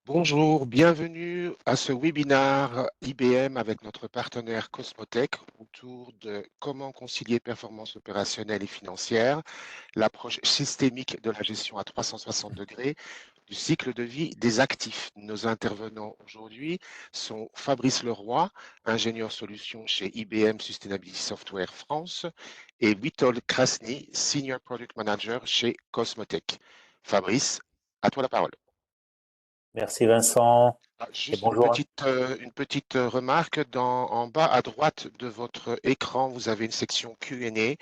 Bonjour, bienvenue à ce webinaire IBM avec notre partenaire Cosmotech autour de comment concilier performance opérationnelle et financière, l'approche systémique de la gestion à 360 degrés du cycle de vie des actifs. Nos intervenants aujourd'hui sont Fabrice Leroy, ingénieur solution chez IBM Sustainability Software France, et Witold Krasny, Senior Product Manager chez Cosmotech. Fabrice, à toi la parole. Merci Vincent et Juste bonjour. une petite remarque. En bas à droite de votre écran, vous avez une section Q&A.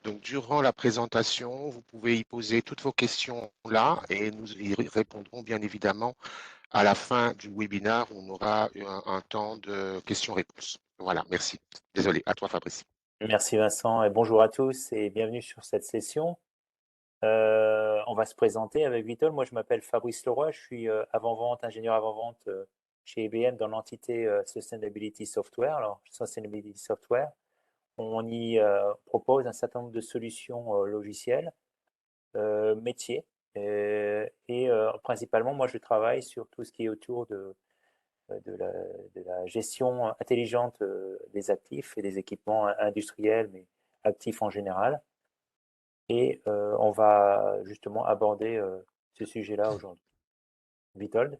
Donc, durant la présentation, vous pouvez y poser toutes vos questions là et nous y répondrons bien évidemment à la fin du webinaire où on aura un temps de questions-réponses. Voilà, merci. Désolé, à toi Fabrice. Merci Vincent et bonjour à tous et bienvenue sur cette session. On va se présenter avec Vitol. Moi, je m'appelle Fabrice Leroy, je suis avant-vente, ingénieur avant-vente chez IBM dans l'entité Sustainability Software. Alors, Sustainability Software, on y propose un certain nombre de solutions logicielles, métiers, principalement, moi, je travaille sur tout ce qui est autour de la gestion intelligente des actifs et des équipements industriels, mais actifs en général. Et on va justement aborder ce sujet-là aujourd'hui. Witold?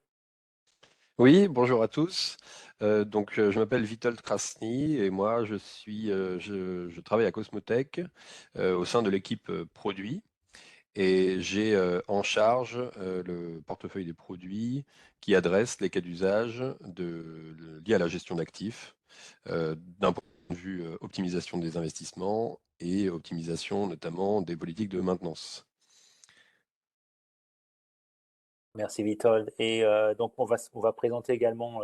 Oui, bonjour à tous. Je m'appelle Witold Krasny et moi je travaille à Cosmotech au sein de l'équipe produit et j'ai en charge le portefeuille des produits qui adresse les cas d'usage liés à la gestion d'actifs d'un point de vue optimisation des investissements et optimisation notamment des politiques de maintenance. Merci Witold. Et donc on va présenter également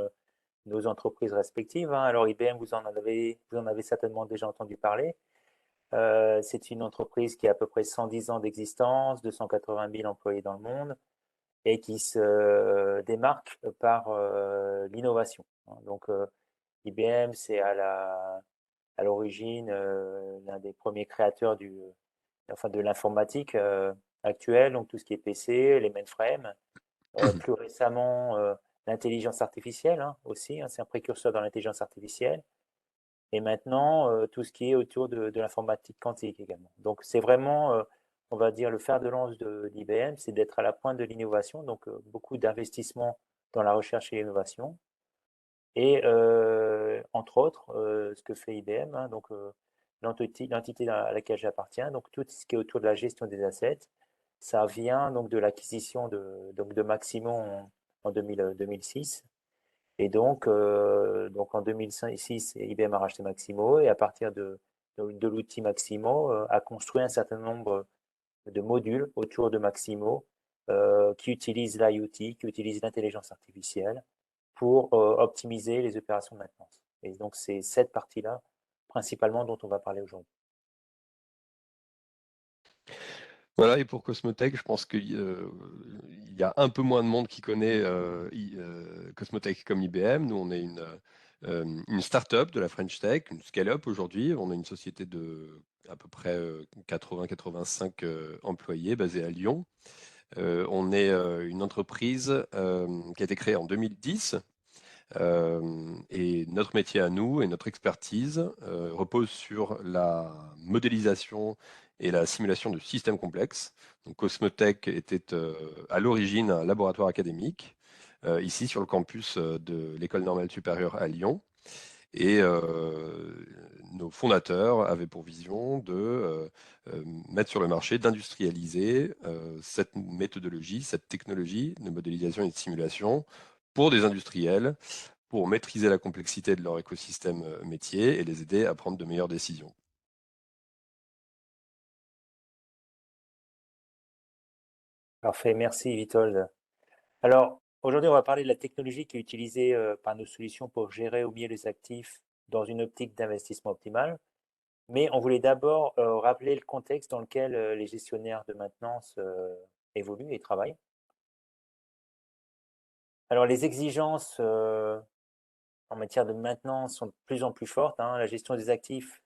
nos entreprises respectives, hein. Alors IBM, vous en avez certainement déjà entendu parler. C'est une entreprise qui a à peu près 110 ans d'existence, 280 000 employés dans le monde et qui se démarque par l'innovation, hein. Donc IBM, c'est à l'origine l'un des premiers créateurs de l'informatique actuelle, donc tout ce qui est PC, les mainframes. Plus récemment, l'intelligence artificielle, hein, aussi, hein, c'est un précurseur dans l'intelligence artificielle. Et maintenant, tout ce qui est autour de l'informatique quantique également. Donc c'est vraiment, on va dire, le fer de lance d'IBM, c'est d'être à la pointe de l'innovation, donc beaucoup d'investissements dans la recherche et l'innovation. Et entre autres, ce que fait IBM, hein, donc l'entité à laquelle j'appartiens, donc tout ce qui est autour de la gestion des assets, ça vient donc de l'acquisition de Maximo en 2006. Et donc en 2006, IBM a racheté Maximo et à partir de l'outil Maximo, a construit un certain nombre de modules autour de Maximo qui utilisent l'IoT, qui utilisent l'intelligence artificielle pour optimiser les opérations de maintenance. Et donc c'est cette partie-là principalement dont on va parler aujourd'hui. Voilà, et pour Cosmotech, je pense qu'il y a un peu moins de monde qui connaît Cosmotech comme IBM. Nous, on est une start-up de la French Tech, une scale-up aujourd'hui. On est une société de à peu près 80-85 employés basée à Lyon. On est une entreprise qui a été créée en 2010. Et notre métier à nous et notre expertise repose sur la modélisation et la simulation de systèmes complexes. Donc Cosmotech était à l'origine un laboratoire académique, ici sur le campus de l'École normale supérieure à Lyon. Et nos fondateurs avaient pour vision de mettre sur le marché, d'industrialiser cette méthodologie, cette technologie de modélisation et de simulation pour des industriels pour maîtriser la complexité de leur écosystème métier et les aider à prendre de meilleures décisions. Parfait, merci Vitold. Alors aujourd'hui, on va parler de la technologie qui est utilisée par nos solutions pour gérer au mieux les actifs dans une optique d'investissement optimal. Mais on voulait d'abord rappeler le contexte dans lequel les gestionnaires de maintenance évoluent et travaillent. Alors les exigences en matière de maintenance sont de plus en plus fortes, hein. La gestion des actifs,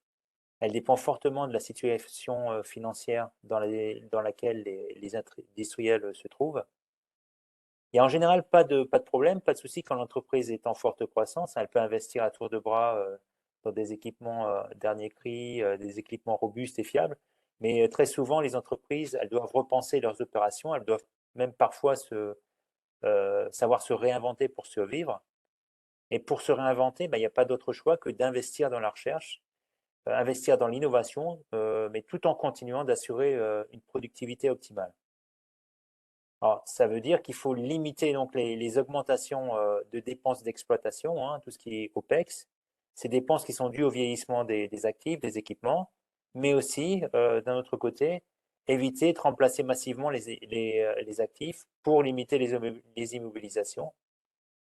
elle dépend fortement de la situation financière dans laquelle les industriels se trouvent. Il y a en général pas de problème, pas de souci quand l'entreprise est en forte croissance. Elle peut investir à tour de bras dans des équipements dernier cri, des équipements robustes et fiables. Mais très souvent, les entreprises, elles doivent repenser leurs opérations. Elles doivent même parfois savoir se réinventer pour survivre. Et pour se réinventer, il n'y a pas d'autre choix que d'investir dans la recherche, investir dans l'innovation, mais tout en continuant d'assurer une productivité optimale. Alors, ça veut dire qu'il faut limiter donc les augmentations de dépenses d'exploitation, hein, tout ce qui est OPEX, ces dépenses qui sont dues au vieillissement des actifs, des équipements, mais aussi, d'un autre côté, éviter de remplacer massivement les actifs pour limiter les immobilisations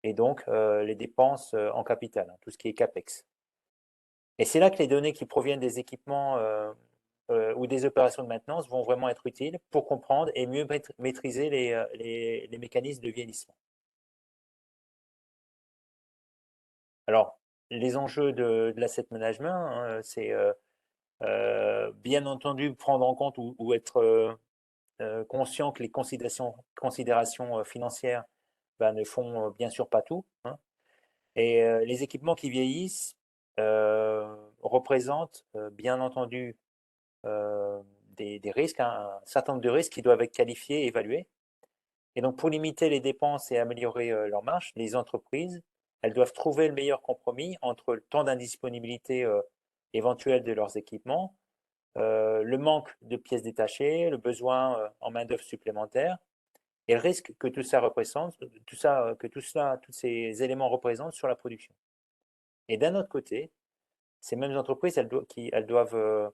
et donc les dépenses en capital, hein, tout ce qui est CAPEX. Et c'est là que les données qui proviennent des équipements ou des opérations de maintenance vont vraiment être utiles pour comprendre et mieux maîtriser les mécanismes de vieillissement. Alors, les enjeux de l'asset management, hein, c'est bien entendu prendre en compte ou être conscient que les considérations financières ne font bien sûr pas tout, hein. Et les équipements qui vieillissent représentent bien entendu des risques, hein, un certain nombre de risques qui doivent être qualifiés et évalués. Et donc, pour limiter les dépenses et améliorer leur marge, les entreprises, elles doivent trouver le meilleur compromis entre le temps d'indisponibilité éventuel de leurs équipements, le manque de pièces détachées, le besoin en main-d'œuvre supplémentaire et le risque que tout ça représente, tous ces éléments représentent sur la production. Et d'un autre côté, ces mêmes entreprises, elles doivent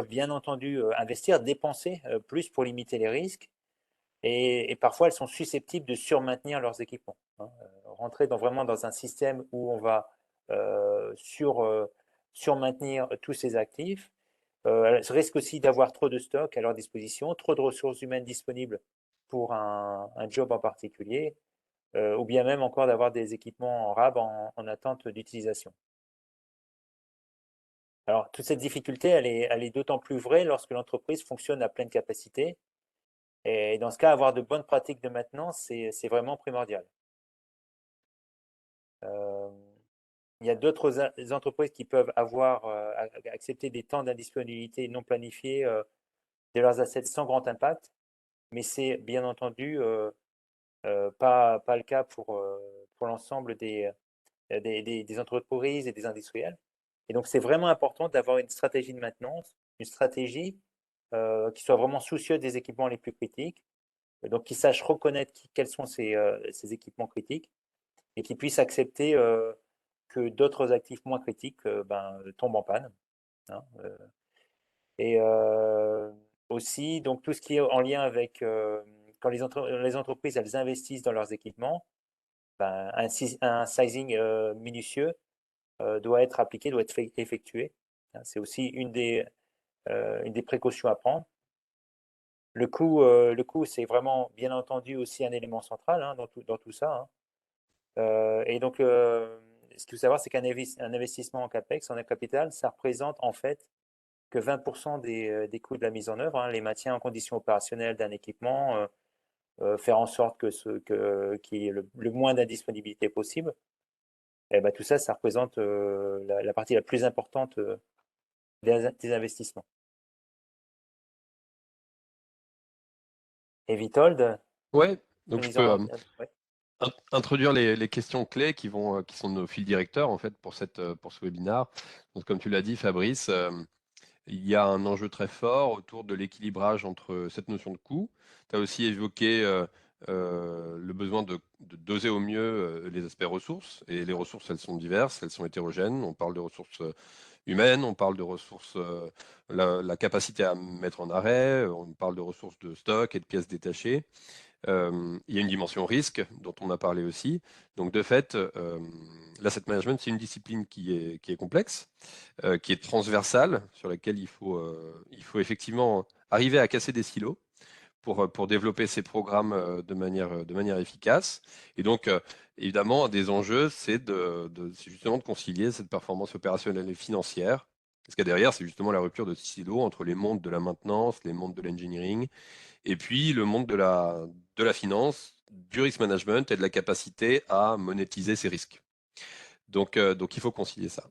bien entendu investir, dépenser plus pour limiter les risques. Et parfois, elles sont susceptibles de surmaintenir leurs équipements, hein. Rentrer vraiment dans un système où on va surmaintenir tous ces actifs. Elles risquent aussi d'avoir trop de stock à leur disposition, trop de ressources humaines disponibles pour un job en particulier, ou bien même encore d'avoir des équipements en rab en attente d'utilisation. Alors, toute cette difficulté, elle est d'autant plus vraie lorsque l'entreprise fonctionne à pleine capacité. Et dans ce cas, avoir de bonnes pratiques de maintenance, c'est vraiment primordial. Il y a d'autres entreprises qui peuvent avoir accepté des temps d'indisponibilité non planifiés de leurs assets sans grand impact, mais c'est bien entendu pas le cas pour l'ensemble des entreprises et des industriels. Et donc, c'est vraiment important d'avoir une stratégie de maintenance, une stratégie qui soit vraiment soucieuse des équipements les plus critiques, donc qui sache reconnaître quels sont ces équipements critiques et qui puisse accepter que d'autres actifs moins critiques tombent en panne, hein. Et aussi, donc tout ce qui est en lien avec quand les entreprises elles investissent dans leurs équipements, un sizing minutieux doit être appliqué, doit être effectué, hein. C'est aussi une des précautions à prendre. Le coût, c'est vraiment bien entendu aussi un élément central, hein, dans tout ça, hein. Et donc, ce qu'il faut savoir, c'est qu'un investissement en CAPEX, en capital, ça représente en fait que 20% des coûts de la mise en œuvre, hein, les maintiens en condition opérationnelle d'un équipement, faire en sorte qu'il y ait le moins d'indisponibilité possible. Et tout ça, ça représente la partie la plus importante des investissements. Et Witold, Ouais, donc je peux ouais. introduire les questions clés qui sont nos fils directeurs en fait pour ce webinaire. Donc, comme tu l'as dit, Fabrice, il y a un enjeu très fort autour de l'équilibrage entre cette notion de coût. Tu as aussi évoqué le besoin de doser au mieux les aspects ressources. Et les ressources, elles sont diverses, elles sont hétérogènes. On parle de ressources humaines, on parle de ressources, la capacité à mettre en arrêt, on parle de ressources de stock et de pièces détachées. Il y a une dimension risque dont on a parlé aussi. Donc de fait, l'asset management, c'est une discipline qui est complexe, qui est transversale, sur laquelle il faut effectivement arriver à casser des silos pour développer ces programmes de manière efficace. Et donc, évidemment, un des enjeux, c'est justement de concilier cette performance opérationnelle et financière Ce qu'il y a derrière, c'est justement la rupture de silo entre les mondes de la maintenance, les mondes de l'engineering, et puis le monde de la finance, du risk management et de la capacité à monétiser ses risques. Donc il faut concilier ça.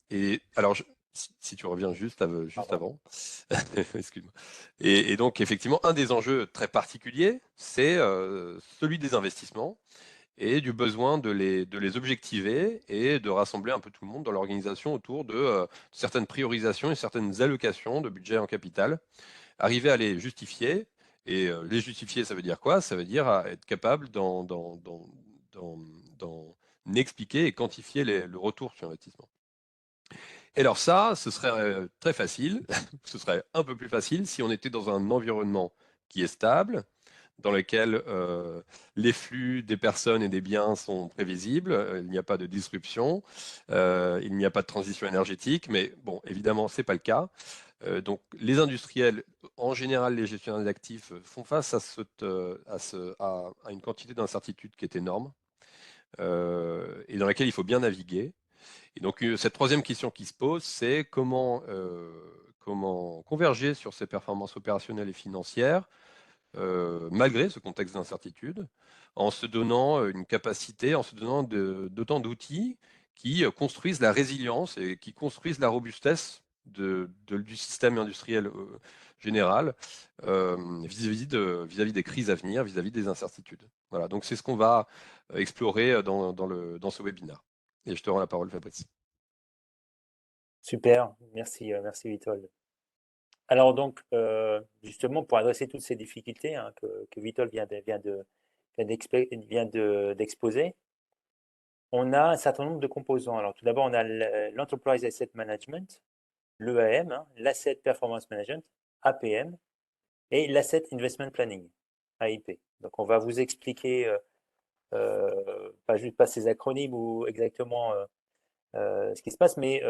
Et alors, si tu reviens juste avant, excuse-moi. Et donc, effectivement, un des enjeux très particuliers, c'est celui des investissements et du besoin de les objectiver et de rassembler un peu tout le monde dans l'organisation autour de certaines priorisations et certaines allocations de budget en capital, arriver à les justifier. Et les justifier, ça veut dire quoi? Ça veut dire être capable d'en expliquer et quantifier le retour sur investissement. Et alors ça, ce serait très facile, ce serait un peu plus facile si on était dans un environnement qui est stable, dans lequel les flux des personnes et des biens sont prévisibles, il n'y a pas de disruption, il n'y a pas de transition énergétique, mais bon, évidemment, ce n'est pas le cas. Donc les industriels, en général les gestionnaires d'actifs, font face à une quantité d'incertitude qui est énorme et dans laquelle il faut bien naviguer. Et donc, cette troisième question qui se pose, c'est comment converger sur ces performances opérationnelles et financières, malgré ce contexte d'incertitude, en se donnant une capacité, en se donnant d'autant d'outils qui construisent la résilience et qui construisent la robustesse du système industriel général vis-à-vis des crises à venir, vis-à-vis des incertitudes. Voilà, donc c'est ce qu'on va explorer dans ce webinaire. Et je te rends la parole, Fabrice. Super, merci, merci Witold. Alors donc, justement, pour adresser toutes ces difficultés hein, que Witold vient d'exposer, on a un certain nombre de composants. Alors tout d'abord, on a l'Enterprise Asset Management, l'EAM, hein, l'Asset Performance Management, APM, et l'Asset Investment Planning, AIP. Donc on va vous expliquer, pas ces acronymes ou exactement ce qui se passe, mais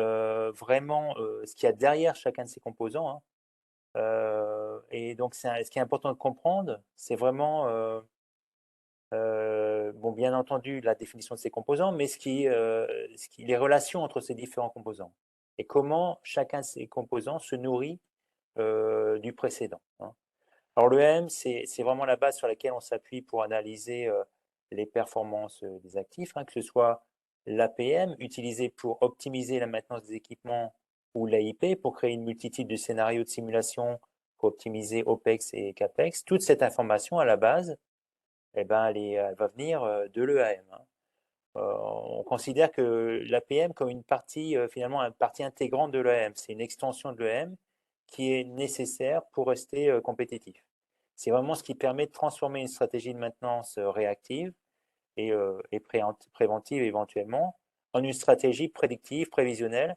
vraiment ce qu'il y a derrière chacun de ces composants. Hein. Et donc, ce qui est important de comprendre, c'est vraiment, bon, bien entendu, la définition de ces composants, mais les relations entre ces différents composants et comment chacun de ces composants se nourrit du précédent. Hein. Alors, l'EM, c'est vraiment la base sur laquelle on s'appuie pour analyser les performances des actifs, hein, que ce soit l'APM, utilisé pour optimiser la maintenance des équipements, ou l'AIP, pour créer une multitude de scénarios de simulation pour optimiser OPEX et CAPEX. Toute cette information, à la base, eh ben, elle va venir de l'EAM. Hein. On considère que l'APM comme une partie, finalement, une partie intégrante de l'EAM. C'est une extension de l'EAM qui est nécessaire pour rester compétitif. C'est vraiment ce qui permet de transformer une stratégie de maintenance réactive et préventive éventuellement en une stratégie prédictive, prévisionnelle,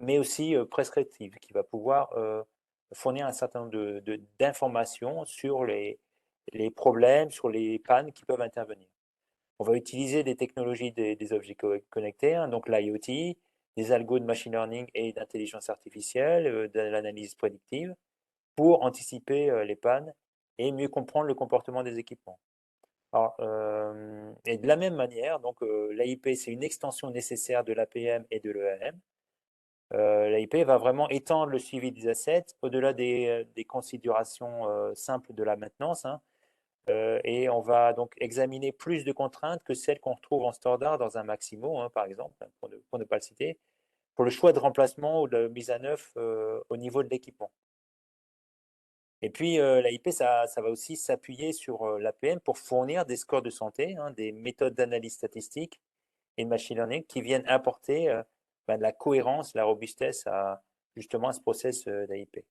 mais aussi prescriptive, qui va pouvoir fournir un certain nombre d'informations sur les problèmes, sur les pannes qui peuvent intervenir. On va utiliser des technologies des objets connectés, hein, donc l'IoT, des algos de machine learning et d'intelligence artificielle, de l'analyse prédictive, pour anticiper les pannes et mieux comprendre le comportement des équipements. Alors, et de la même manière, donc l'AIP, c'est une extension nécessaire de l'APM et de l'EAM. L'AIP va vraiment étendre le suivi des assets au-delà des considérations simples de la maintenance. Hein, et on va donc examiner plus de contraintes que celles qu'on retrouve en standard dans un Maximo, hein, par exemple, pour ne pas le citer, pour le choix de remplacement ou de mise à neuf au niveau de l'équipement. Et puis, l'AIP, ça va aussi s'appuyer sur l'APM pour fournir des scores de santé, hein, des méthodes d'analyse statistique et de machine learning qui viennent apporter de la cohérence, la robustesse justement à ce process d'AIP.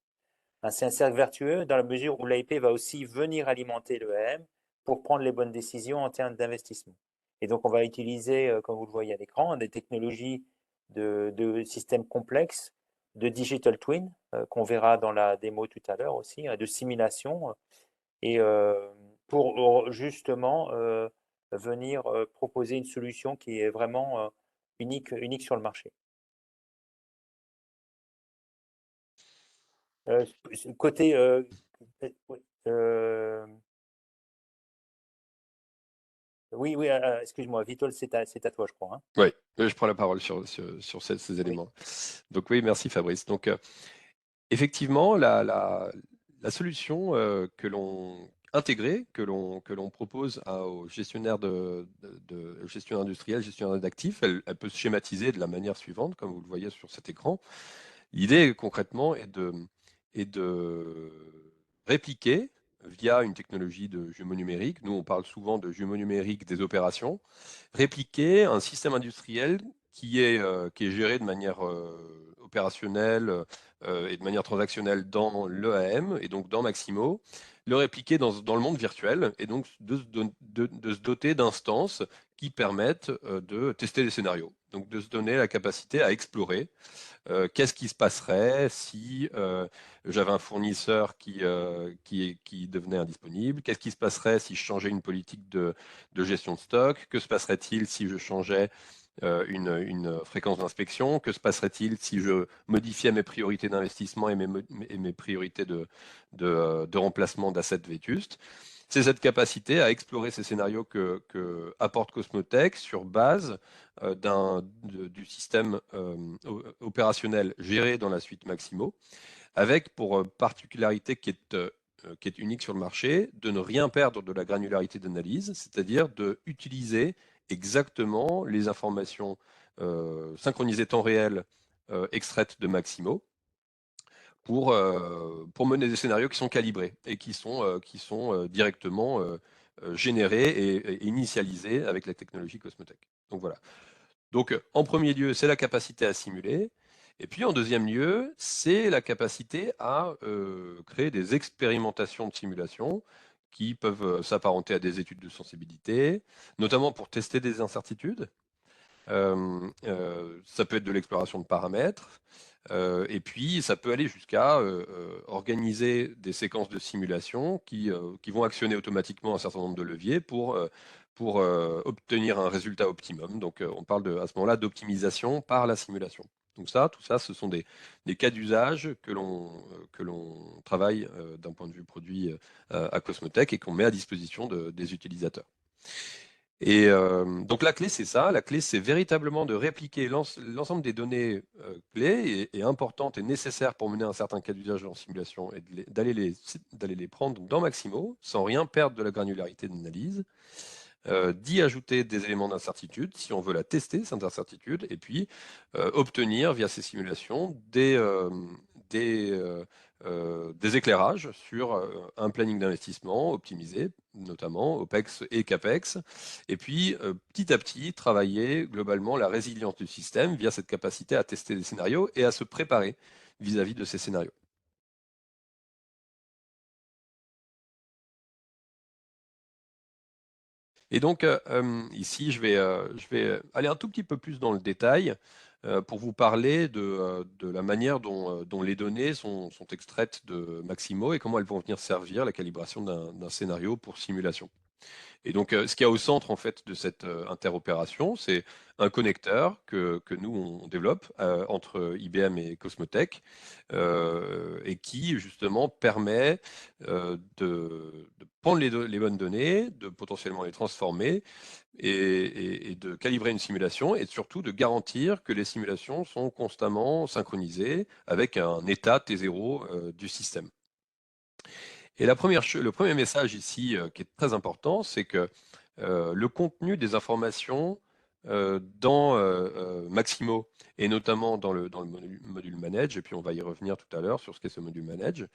C'est un cercle vertueux dans la mesure où l'AIP va aussi venir alimenter l'EAM pour prendre les bonnes décisions en termes d'investissement. Et donc, on va utiliser, comme vous le voyez à l'écran, des technologies de systèmes complexes, de digital twin, qu'on verra dans la démo tout à l'heure aussi, de simulation, et pour justement venir proposer une solution qui est vraiment unique sur le marché. Côté Oui, excuse-moi, Vitol, c'est à toi, je crois, hein. Oui, je prends la parole sur ces éléments. Donc oui, merci Fabrice. Donc effectivement, la solution que l'on intégrée, que l'on propose aux gestionnaires gestion industrielle, gestionnaires d'actifs, elle peut se schématiser de la manière suivante, comme vous le voyez sur cet écran. L'idée concrètement est de répliquer via une technologie de jumeaux numériques. Nous, on parle souvent de jumeaux numériques des opérations. Répliquer un système industriel qui est géré de manière opérationnelle et de manière transactionnelle dans l'EAM et donc dans Maximo, le répliquer dans le monde virtuel et donc de se doter d'instances qui permettent de tester les scénarios. Donc de se donner la capacité à explorer qu'est-ce qui se passerait si j'avais un fournisseur qui devenait indisponible? Qu'est-ce qui se passerait si je changeais une politique de gestion de stock? Que se passerait-il si je changeais une fréquence d'inspection? Que se passerait-il si je modifiais mes priorités d'investissement et mes priorités de remplacement d'assets vétustes? C'est cette capacité à explorer ces scénarios que apporte Cosmotech sur base du système opérationnel géré dans la suite Maximo, avec pour particularité qui est unique sur le marché, de ne rien perdre de la granularité d'analyse, c'est-à-dire d'utiliser exactement les informations synchronisées temps réel extraites de Maximo pour mener des scénarios qui sont calibrés et qui sont directement générés et initialisés avec la technologie Cosmotech. Donc voilà. Donc en premier lieu, c'est la capacité à simuler. Et puis en deuxième lieu, c'est la capacité à créer des expérimentations de simulation qui peuvent s'apparenter à des études de sensibilité, notamment pour tester des incertitudes. Ça peut être de l'exploration de paramètres. Et puis, ça peut aller jusqu'à organiser des séquences de simulation qui vont actionner automatiquement un certain nombre de leviers pour obtenir un résultat optimum. Donc, on parle à ce moment-là d'optimisation par la simulation. Donc tout ça, ce sont des cas d'usage que l'on travaille d'un point de vue produit à Cosmotech et qu'on met à disposition des utilisateurs. Et donc la clé, c'est ça. La clé, c'est véritablement de répliquer l'ensemble des données clés et importantes et nécessaires pour mener un certain cas d'usage en simulation et d'aller les prendre dans Maximo sans rien perdre de la granularité d'analyse, d'y ajouter des éléments d'incertitude si on veut la tester, cette incertitude, et puis obtenir via ces simulations des éclairages sur un planning d'investissement optimisé, notamment OPEX et CAPEX, et puis petit à petit travailler globalement la résilience du système via cette capacité à tester des scénarios et à se préparer vis-à-vis de ces scénarios. Et donc ici, je vais aller un tout petit peu plus dans le détail pour vous parler de la manière dont les données sont extraites de Maximo et comment elles vont venir servir la calibration d'un scénario pour simulation. Et donc, ce qu'il y a au centre en fait de cette interopération, c'est un connecteur que nous on développe entre IBM et Cosmotech et qui justement permet de prendre les bonnes données, de potentiellement les transformer et de calibrer une simulation et surtout de garantir que les simulations sont constamment synchronisées avec un état T0 du système. Et le premier message ici qui est très important, c'est que le contenu des informations dans Maximo et notamment dans le module Manage, et puis on va y revenir tout à l'heure sur ce qu'est ce module Manage,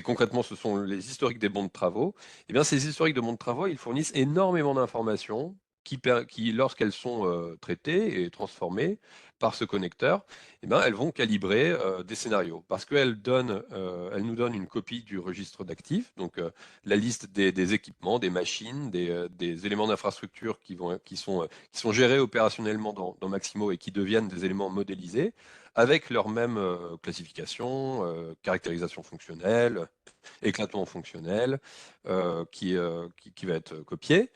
concrètement ce sont les historiques des bons de travaux. Et bien ces historiques de bons de travaux, ils fournissent énormément d'informations qui lorsqu'elles sont traitées et transformées par ce connecteur, eh ben, elles vont calibrer des scénarios parce qu'elles nous donnent une copie du registre d'actifs, donc la liste des équipements, des machines, des éléments d'infrastructure qui sont gérés opérationnellement dans Maximo et qui deviennent des éléments modélisés, avec leur même classification, caractérisation fonctionnelle, éclatement fonctionnel qui va être copié.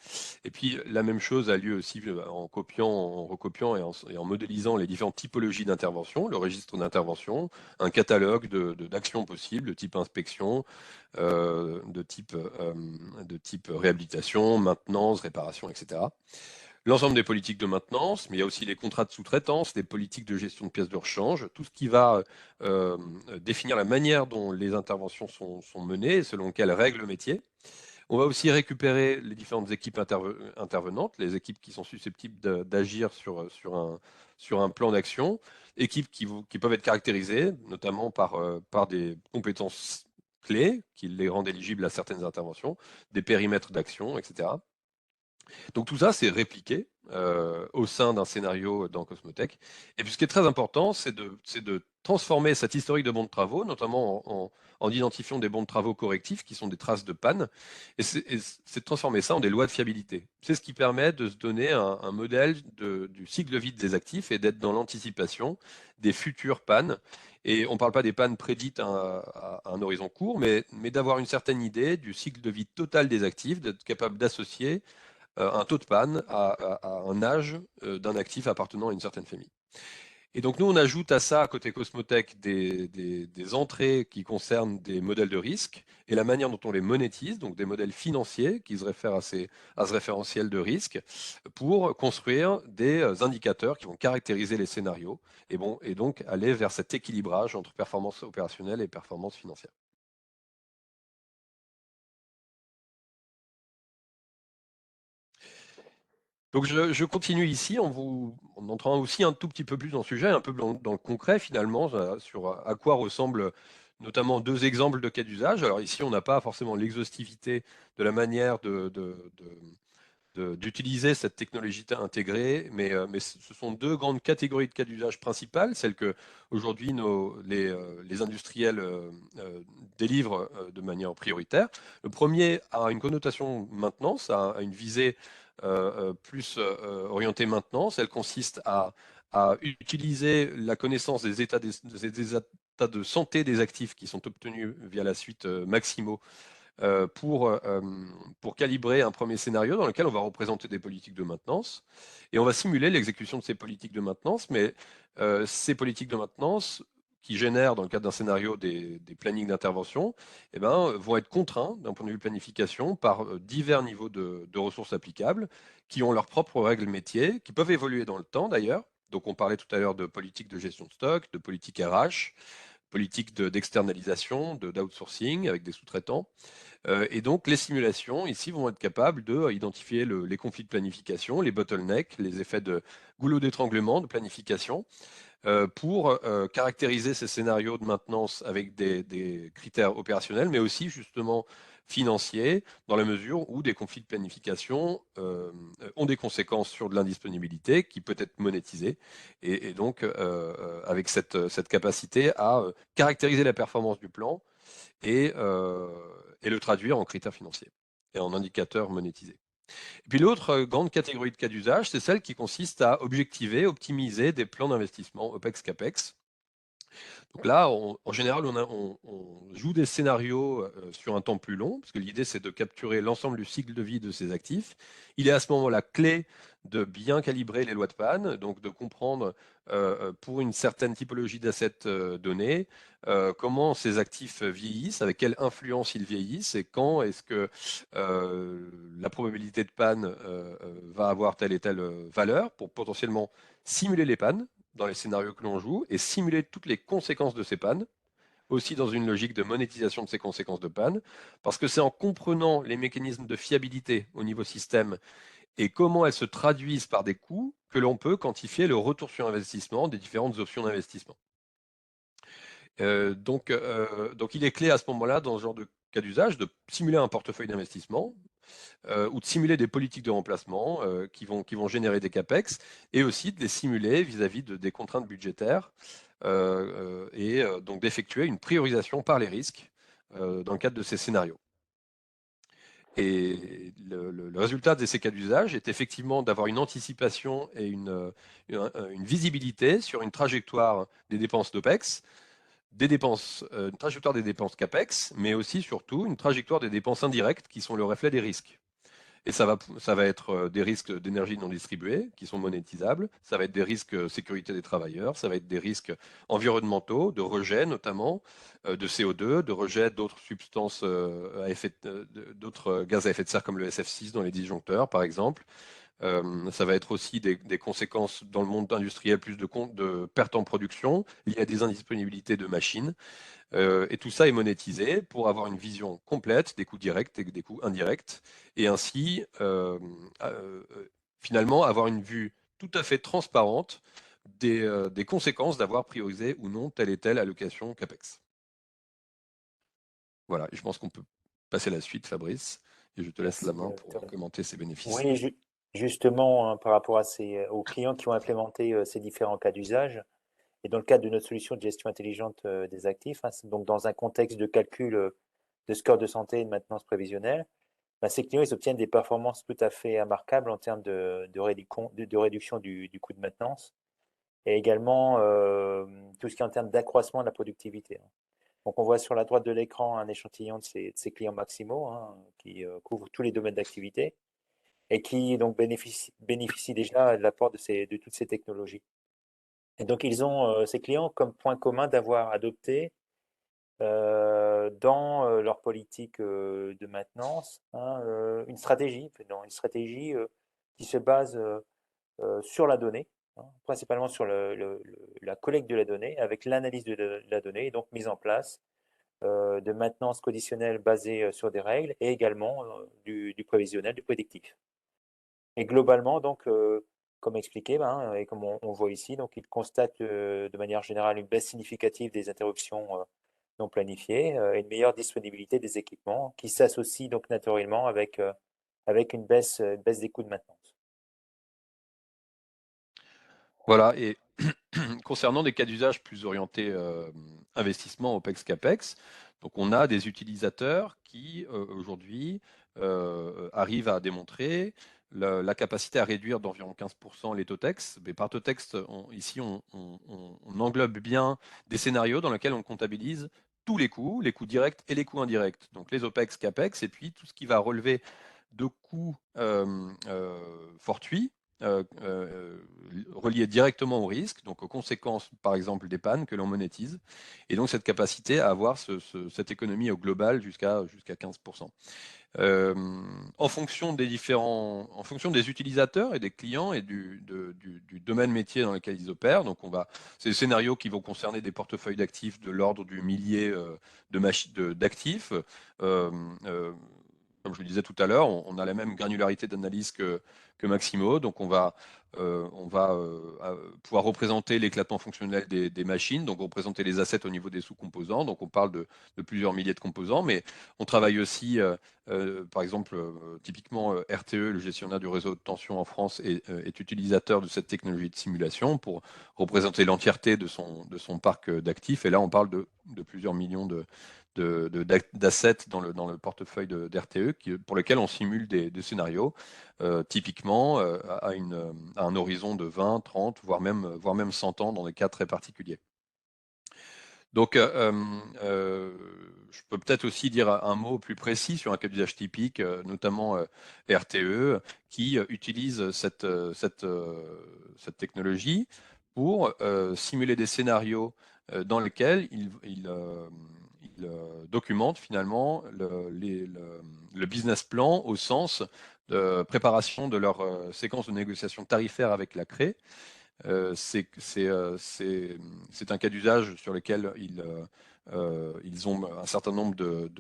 Et puis la même chose a lieu aussi en copiant, en recopiant et en modélisant les différentes typologies d'intervention, le registre d'intervention, un catalogue d'actions possibles de type inspection, de type réhabilitation, maintenance, réparation, etc. L'ensemble des politiques de maintenance, mais il y a aussi les contrats de sous-traitance, les politiques de gestion de pièces de rechange, tout ce qui va définir la manière dont les interventions sont menées, selon quelles règles métier. On va aussi récupérer les différentes équipes intervenantes, les équipes qui sont susceptibles d'agir sur un plan d'action, équipes qui peuvent être caractérisées notamment par des compétences clés qui les rendent éligibles à certaines interventions, des périmètres d'action, etc. Donc tout ça, c'est répliqué au sein d'un scénario dans Cosmotech. Et puis ce qui est très important, c'est de transformer cet historique de bons de travaux, notamment en identifiant des bons de travaux correctifs qui sont des traces de panne, et c'est de transformer ça en des lois de fiabilité. C'est ce qui permet de se donner un modèle du cycle de vie des actifs et d'être dans l'anticipation des futures pannes. Et on ne parle pas des pannes prédites à un horizon court, mais d'avoir une certaine idée du cycle de vie total des actifs, d'être capable d'associer un taux de panne à un âge d'un actif appartenant à une certaine famille. Et donc nous, on ajoute à ça, à côté Cosmotech, des entrées qui concernent des modèles de risque et la manière dont on les monétise, donc des modèles financiers qui se réfèrent à ce référentiel de risque, pour construire des indicateurs qui vont caractériser les scénarios et donc aller vers cet équilibrage entre performance opérationnelle et performance financière. Donc je continue ici en entrant aussi un tout petit peu plus dans le sujet, un peu dans le concret finalement, sur à quoi ressemblent notamment deux exemples de cas d'usage. Alors ici, on n'a pas forcément l'exhaustivité de la manière d'utiliser cette technologie intégrée, mais ce sont deux grandes catégories de cas d'usage principales, celles que aujourd'hui les industriels délivrent de manière prioritaire. Le premier a une connotation maintenance, a une visée plus orientée maintenance. Elle consiste à utiliser la connaissance des états de santé des actifs qui sont obtenus via la suite Maximo pour calibrer un premier scénario dans lequel on va représenter des politiques de maintenance et on va simuler l'exécution de ces politiques de maintenance, mais ces politiques de maintenance qui génèrent dans le cadre d'un scénario des plannings d'intervention vont être contraints d'un point de vue planification par divers niveaux de ressources applicables qui ont leurs propres règles métiers, qui peuvent évoluer dans le temps d'ailleurs. Donc on parlait tout à l'heure de politique de gestion de stock, de politique RH, politique d'externalisation, d'outsourcing avec des sous-traitants. Et donc, les simulations, ici, vont être capables d'identifier les conflits de planification, les bottlenecks, les effets de goulot d'étranglement de planification, pour caractériser ces scénarios de maintenance avec des critères opérationnels, mais aussi justement financiers, dans la mesure où des conflits de planification ont des conséquences sur de l'indisponibilité qui peut être monétisée, et donc avec cette capacité à caractériser la performance du plan et le traduire en critères financiers et en indicateurs monétisés. Et puis l'autre grande catégorie de cas d'usage, c'est celle qui consiste à objectiver, optimiser des plans d'investissement OPEX-CAPEX. Donc là, en général, on joue des scénarios sur un temps plus long, parce que l'idée, c'est de capturer l'ensemble du cycle de vie de ces actifs. Il est à ce moment-là clé de bien calibrer les lois de panne, donc de comprendre pour une certaine typologie d'assets donnés, comment ces actifs vieillissent, avec quelle influence ils vieillissent, et quand est-ce que la probabilité de panne va avoir telle et telle valeur, pour potentiellement simuler les pannes dans les scénarios que l'on joue et simuler toutes les conséquences de ces pannes, aussi dans une logique de monétisation de ces conséquences de panne, parce que c'est en comprenant les mécanismes de fiabilité au niveau système et comment elles se traduisent par des coûts que l'on peut quantifier le retour sur investissement des différentes options d'investissement. Donc il est clé à ce moment-là, dans ce genre de cas d'usage, de simuler un portefeuille d'investissement, ou de simuler des politiques de remplacement qui vont générer des CAPEX, et aussi de les simuler vis-à-vis des contraintes budgétaires, et donc d'effectuer une priorisation par les risques dans le cadre de ces scénarios. Et le résultat de ces cas d'usage est effectivement d'avoir une anticipation et une visibilité sur une trajectoire des dépenses d'OPEX, une trajectoire des dépenses CAPEX, mais aussi surtout une trajectoire des dépenses indirectes qui sont le reflet des risques. Et ça va être des risques d'énergie non distribuée qui sont monétisables, ça va être des risques sécurité des travailleurs, ça va être des risques environnementaux, de rejet notamment, de CO2, de rejet d'autres substances d'autres gaz à effet de serre comme le SF6 dans les disjoncteurs par exemple. Ça va être aussi des conséquences dans le monde industriel, plus de pertes en production liées à des indisponibilités de machines. Et tout ça est monétisé pour avoir une vision complète des coûts directs et des coûts indirects, et ainsi finalement avoir une vue tout à fait transparente des conséquences d'avoir priorisé ou non telle et telle allocation CAPEX. Voilà, et je pense qu'on peut passer à la suite, Fabrice, et je te laisse la Merci, main pour Victor. commenter ces bénéfices. Oui, justement, hein, par rapport aux clients qui ont implémenté ces différents cas d'usage, et dans le cadre de notre solution de gestion intelligente des actifs, hein, c'est donc dans un contexte de calcul de score de santé et de maintenance prévisionnelle, bah, ces clients ils obtiennent des performances tout à fait remarquables en termes de réduction du coût de maintenance et également tout ce qui est en termes d'accroissement de la productivité, hein. Donc, on voit sur la droite de l'écran un échantillon de ces clients maximaux, hein, qui couvrent tous les domaines d'activité et qui donc bénéficient déjà de l'apport de toutes ces technologies. Et donc, ils ont, ces clients, comme point commun d'avoir adopté dans leur politique de maintenance, hein, une stratégie qui se base sur la donnée, hein, principalement sur la collecte de la donnée, avec l'analyse de la donnée, et donc mise en place de maintenance conditionnelle basée sur des règles et également du prévisionnel, du prédictif. Et globalement, donc, comme expliqué, ben, et comme on voit ici, donc il constate de manière générale une baisse significative des interruptions non planifiées et une meilleure disponibilité des équipements qui s'associe donc naturellement avec une baisse des coûts de maintenance. Voilà, et concernant des cas d'usage plus orientés investissement OPEX CAPEX, donc on a des utilisateurs qui aujourd'hui arrivent à démontrer la capacité à réduire d'environ 15% les TOTEX. Mais par TOTEX, ici on englobe bien des scénarios dans lesquels on comptabilise tous les coûts directs et les coûts indirects. Donc les OPEX CAPEX et puis tout ce qui va relever de coûts fortuits reliés directement au risque, donc aux conséquences, par exemple, des pannes que l'on monétise, et donc cette capacité à avoir cette économie au global jusqu'à 15%. En fonction des utilisateurs et des clients et du domaine métier dans lequel ils opèrent, donc c'est des scénarios qui vont concerner des portefeuilles d'actifs de l'ordre du millier d'actifs. Euh, euh, comme je le disais tout à l'heure, on a la même granularité d'analyse que Maximo, donc on va pouvoir représenter l'éclatement fonctionnel des machines, donc représenter les assets au niveau des sous-composants, donc on parle de plusieurs milliers de composants, mais on travaille aussi, par exemple, typiquement RTE, le gestionnaire du réseau de tension en France, est utilisateur de cette technologie de simulation pour représenter l'entièreté de son parc d'actifs, et là on parle de plusieurs millions d'assets dans le portefeuille d'RTE pour lesquels on simule des scénarios, typiquement à un horizon de 20, 30, voire même 100 ans dans des cas très particuliers. Donc, je peux peut-être aussi dire un mot plus précis sur un cas d'usage typique, notamment RTE, qui utilise cette technologie pour simuler des scénarios dans lesquels il documente finalement le business plan au sens de préparation de leur séquence de négociation tarifaire avec la CRE. C'est un cas d'usage sur lequel ils ont un certain nombre de-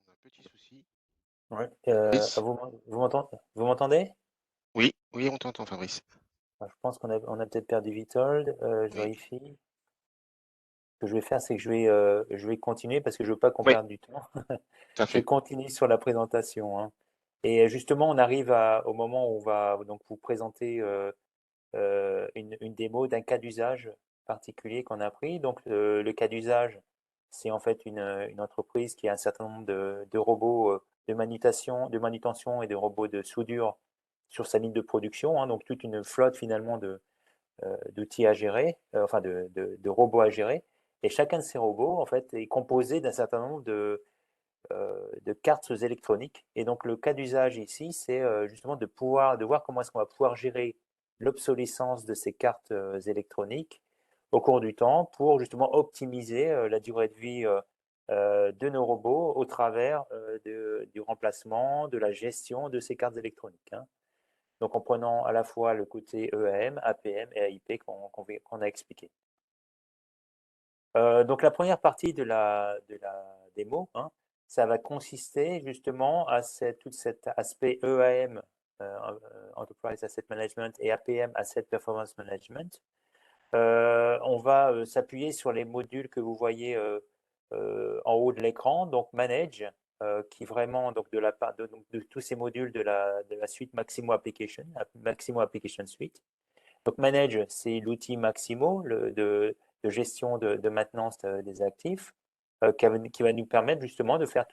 On a un petit souci. Ouais. Fabrice? Vous m'entendez? Oui, oui, on t'entend, Fabrice. Je pense qu'on a peut-être perdu Vitold. Je Oui. vérifie. Ce que je vais faire, c'est que je vais continuer parce que je veux pas qu'on Oui, perde du temps. tout à Je fait. continue sur la présentation, hein. Et justement, on arrive au moment où on va donc vous présenter une démo d'un cas d'usage particulier qu'on a pris. Donc, le cas d'usage, c'est en fait une entreprise qui a un certain nombre de robots de manutention et de robots de soudure sur sa ligne de production, hein. Donc, toute une flotte finalement d'outils à gérer, enfin de robots à gérer. Et chacun de ces robots, en fait, est composé d'un certain nombre de cartes électroniques. Et donc, le cas d'usage ici, c'est justement de voir comment est-ce qu'on va pouvoir gérer l'obsolescence de ces cartes électroniques au cours du temps pour justement optimiser la durée de vie de nos robots au travers du remplacement, de la gestion de ces cartes électroniques, hein. Donc, en prenant à la fois le côté EAM, APM et AIP qu'on a expliqué. Donc la première partie de la démo, hein, ça va consister justement à tout cet aspect EAM, Enterprise Asset Management, et APM, Asset Performance Management. On va s'appuyer sur les modules que vous voyez en haut de l'écran, donc Manage, qui vraiment, donc de la part de tous ces modules de la suite Maximo Application Suite. Donc Manage, c'est l'outil Maximo de gestion de maintenance des actifs qui va nous permettre justement de faire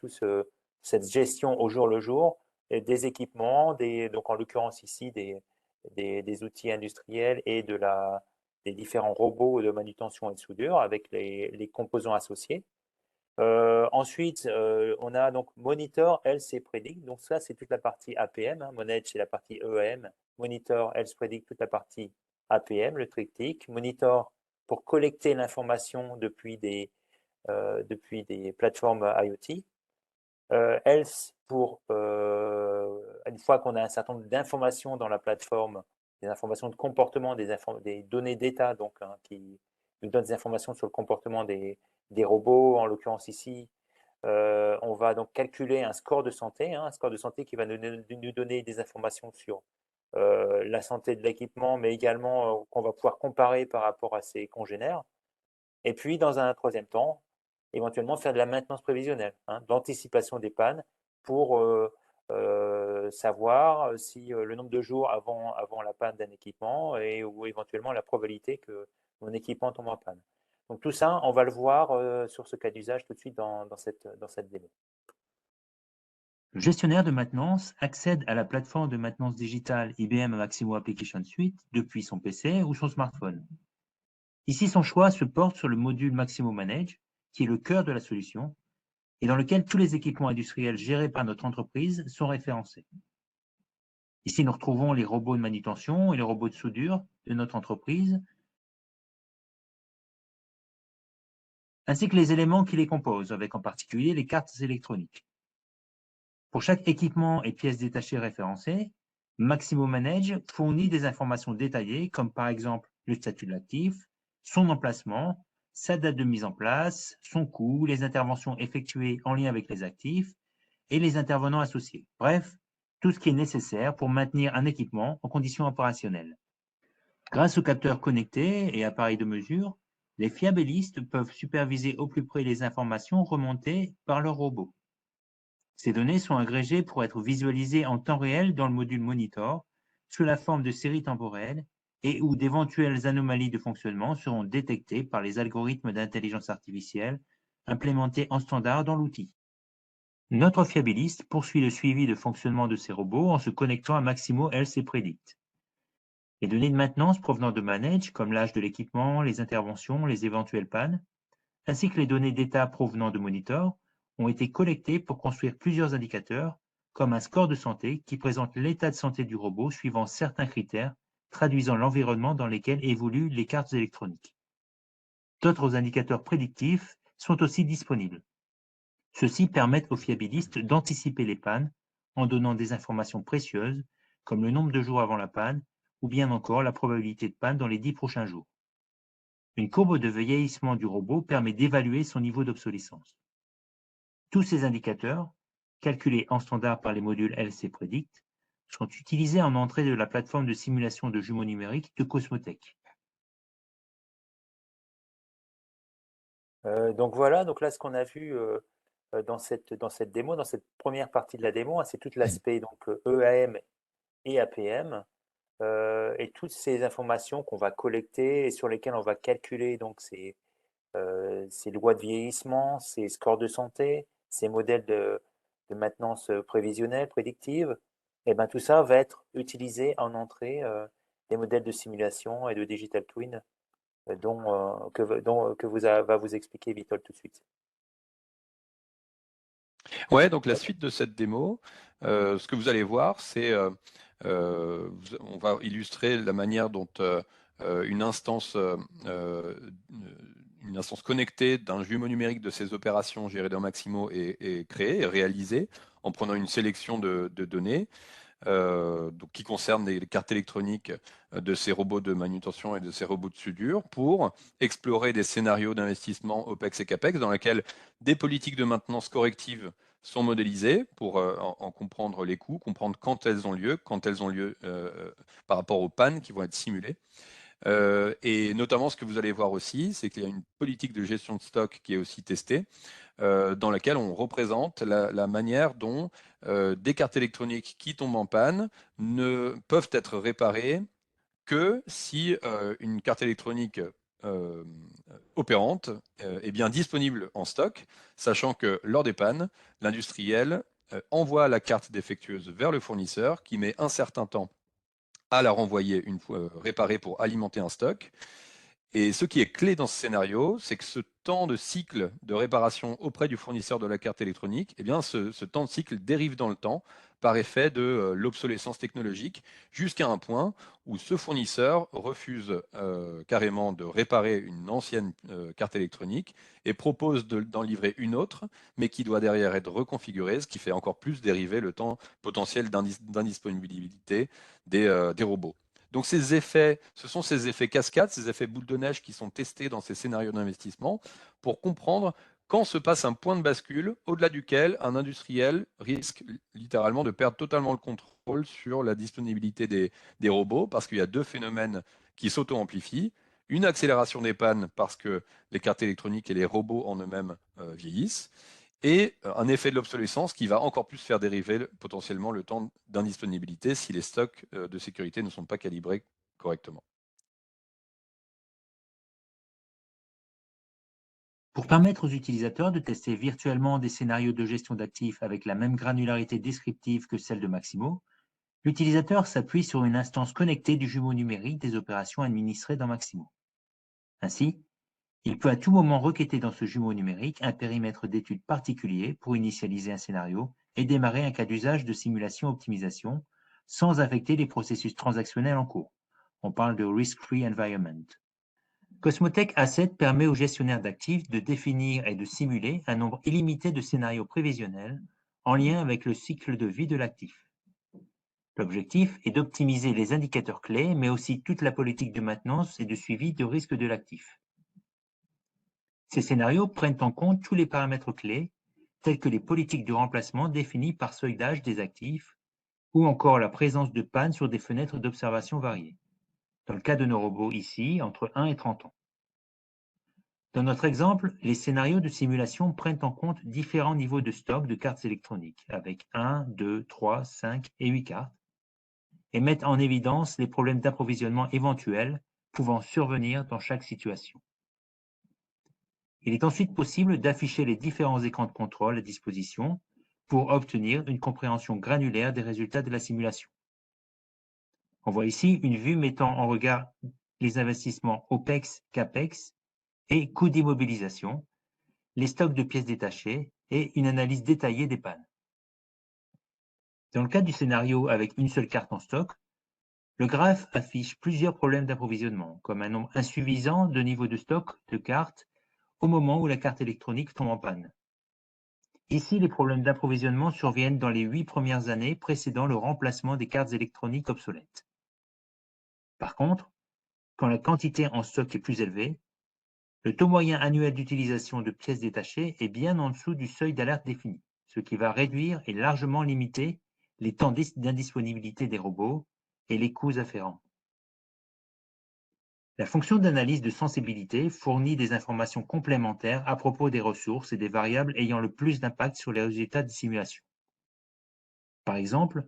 cette gestion au jour le jour des équipements, donc en l'occurrence ici des outils industriels et des différents robots de manutention et de soudure avec les composants associés. Ensuite, on a donc Monitor, Health et Predict. Donc ça, c'est toute la partie APM, hein. Manage, c'est la partie EAM. Monitor, Health, Predict, toute la partie APM, le triptyque. Monitor pour collecter l'information depuis des plateformes IoT. Health pour, une fois qu'on a un certain nombre d'informations dans la plateforme, des informations de comportement, des données d'état, donc, hein, qui nous donnent des informations sur le comportement des robots, en l'occurrence ici. On va donc calculer un score de santé, hein, un score de santé qui va nous donner des informations sur la santé de l'équipement, mais également qu'on va pouvoir comparer par rapport à ses congénères. Et puis, dans un troisième temps, éventuellement faire de la maintenance prévisionnelle, hein, de l'anticipation des pannes pour savoir si le nombre de jours avant la panne d'un équipement ou éventuellement la probabilité que mon équipement tombe en panne. Donc tout ça, on va le voir sur ce cas d'usage tout de suite dans cette démo. Le gestionnaire de maintenance accède à la plateforme de maintenance digitale IBM Maximo Application Suite depuis son PC ou son smartphone. Ici, son choix se porte sur le module Maximo Manage, qui est le cœur de la solution, et dans lequel tous les équipements industriels gérés par notre entreprise sont référencés. Ici, nous retrouvons les robots de manutention et les robots de soudure de notre entreprise, ainsi que les éléments qui les composent, avec en particulier les cartes électroniques. Pour chaque équipement et pièce détachée référencée, Maximo Manage fournit des informations détaillées, comme par exemple le statut de l'actif, son emplacement, sa date de mise en place, son coût, les interventions effectuées en lien avec les actifs et les intervenants associés. Bref, tout ce qui est nécessaire pour maintenir un équipement en conditions opérationnelles. Grâce aux capteurs connectés et appareils de mesure, les fiabilistes peuvent superviser au plus près les informations remontées par leur robot. Ces données sont agrégées pour être visualisées en temps réel dans le module Monitor, sous la forme de séries temporelles, et où d'éventuelles anomalies de fonctionnement seront détectées par les algorithmes d'intelligence artificielle implémentés en standard dans l'outil. Notre fiabiliste poursuit le suivi de fonctionnement de ces robots en se connectant à Maximo Health et Predict. Les données de maintenance provenant de Manage, comme l'âge de l'équipement, les interventions, les éventuelles pannes, ainsi que les données d'état provenant de Monitor, ont été collectées pour construire plusieurs indicateurs, comme un score de santé qui présente l'état de santé du robot suivant certains critères traduisant l'environnement dans lequel évoluent les cartes électroniques. D'autres indicateurs prédictifs sont aussi disponibles. Ceux-ci permettent aux fiabilistes d'anticiper les pannes en donnant des informations précieuses, comme le nombre de jours avant la panne, ou bien encore la probabilité de panne dans les 10 prochains jours. Une courbe de vieillissement du robot permet d'évaluer son niveau d'obsolescence. Tous ces indicateurs, calculés en standard par les modules LC Predict, sont utilisés en entrée de la plateforme de simulation de jumeaux numériques de Cosmotech. Donc voilà, donc là, ce qu'on a vu dans cette démo, dans cette première partie de la démo, hein, c'est tout l'aspect donc EAM et APM, et toutes ces informations qu'on va collecter et sur lesquelles on va calculer donc ces lois de vieillissement, ces scores de santé, ces modèles de maintenance prévisionnelle, prédictive, et ben tout ça va être utilisé en entrée des modèles de simulation et de digital twin va vous expliquer Vitol tout de suite. Ouais, donc la suite de cette démo, ce que vous allez voir, c'est on va illustrer la manière dont une instance connectée d'un jumeau numérique de ces opérations gérées dans Maximo est créée et réalisée en prenant une sélection de données. Donc, qui concerne les cartes électroniques de ces robots de manutention et de ces robots de soudure pour explorer des scénarios d'investissement OPEX et CAPEX dans lesquels des politiques de maintenance corrective sont modélisées pour en comprendre les coûts, comprendre quand elles ont lieu par rapport aux pannes qui vont être simulées. Et notamment, ce que vous allez voir aussi, c'est qu'il y a une politique de gestion de stock qui est aussi testée, dans laquelle on représente la manière dont des cartes électroniques qui tombent en panne ne peuvent être réparées que si une carte électronique opérante est bien disponible en stock, sachant que lors des pannes, l'industriel envoie la carte défectueuse vers le fournisseur qui met un certain temps à la renvoyer une fois réparée pour alimenter un stock. Et ce qui est clé dans ce scénario, c'est que ce temps de cycle de réparation auprès du fournisseur de la carte électronique, eh bien, ce temps de cycle dérive dans le temps par effet de l'obsolescence technologique, jusqu'à un point où ce fournisseur refuse carrément de réparer une ancienne carte électronique et propose d'en livrer une autre, mais qui doit derrière être reconfigurée, ce qui fait encore plus dériver le temps potentiel d'indisponibilité des robots. Donc ces effets, ce sont ces effets cascades, ces effets boule de neige qui sont testés dans ces scénarios d'investissement pour comprendre quand se passe un point de bascule au-delà duquel un industriel risque littéralement de perdre totalement le contrôle sur la disponibilité des robots, parce qu'il y a deux phénomènes qui s'auto-amplifient. Une accélération des pannes parce que les cartes électroniques et les robots en eux-mêmes vieillissent, et un effet de l'obsolescence qui va encore plus faire dériver potentiellement le temps d'indisponibilité si les stocks de sécurité ne sont pas calibrés correctement. Pour permettre aux utilisateurs de tester virtuellement des scénarios de gestion d'actifs avec la même granularité descriptive que celle de Maximo, l'utilisateur s'appuie sur une instance connectée du jumeau numérique des opérations administrées dans Maximo. Ainsi, il peut à tout moment requêter dans ce jumeau numérique un périmètre d'étude particulier pour initialiser un scénario et démarrer un cas d'usage de simulation-optimisation sans affecter les processus transactionnels en cours. On parle de risk-free environment. Cosmotech Asset permet aux gestionnaires d'actifs de définir et de simuler un nombre illimité de scénarios prévisionnels en lien avec le cycle de vie de l'actif. L'objectif est d'optimiser les indicateurs clés, mais aussi toute la politique de maintenance et de suivi de risque de l'actif. Ces scénarios prennent en compte tous les paramètres clés, tels que les politiques de remplacement définies par seuil d'âge des actifs, ou encore la présence de panne sur des fenêtres d'observation variées. Dans le cas de nos robots ici, entre 1 et 30 ans. Dans notre exemple, les scénarios de simulation prennent en compte différents niveaux de stock de cartes électroniques, avec 1, 2, 3, 5 et 8 cartes, et mettent en évidence les problèmes d'approvisionnement éventuels pouvant survenir dans chaque situation. Il est ensuite possible d'afficher les différents écrans de contrôle à disposition pour obtenir une compréhension granulaire des résultats de la simulation. On voit ici une vue mettant en regard les investissements OPEX, CAPEX et coûts d'immobilisation, les stocks de pièces détachées et une analyse détaillée des pannes. Dans le cas du scénario avec une seule carte en stock, le graphe affiche plusieurs problèmes d'approvisionnement, comme un nombre insuffisant de niveaux de stock de cartes au moment où la carte électronique tombe en panne. Ici, les problèmes d'approvisionnement surviennent dans les 8 premières années précédant le remplacement des cartes électroniques obsolètes. Par contre, quand la quantité en stock est plus élevée, le taux moyen annuel d'utilisation de pièces détachées est bien en dessous du seuil d'alerte défini, ce qui va réduire et largement limiter les temps d'indisponibilité des robots et les coûts afférents. La fonction d'analyse de sensibilité fournit des informations complémentaires à propos des ressources et des variables ayant le plus d'impact sur les résultats des simulations. Par exemple,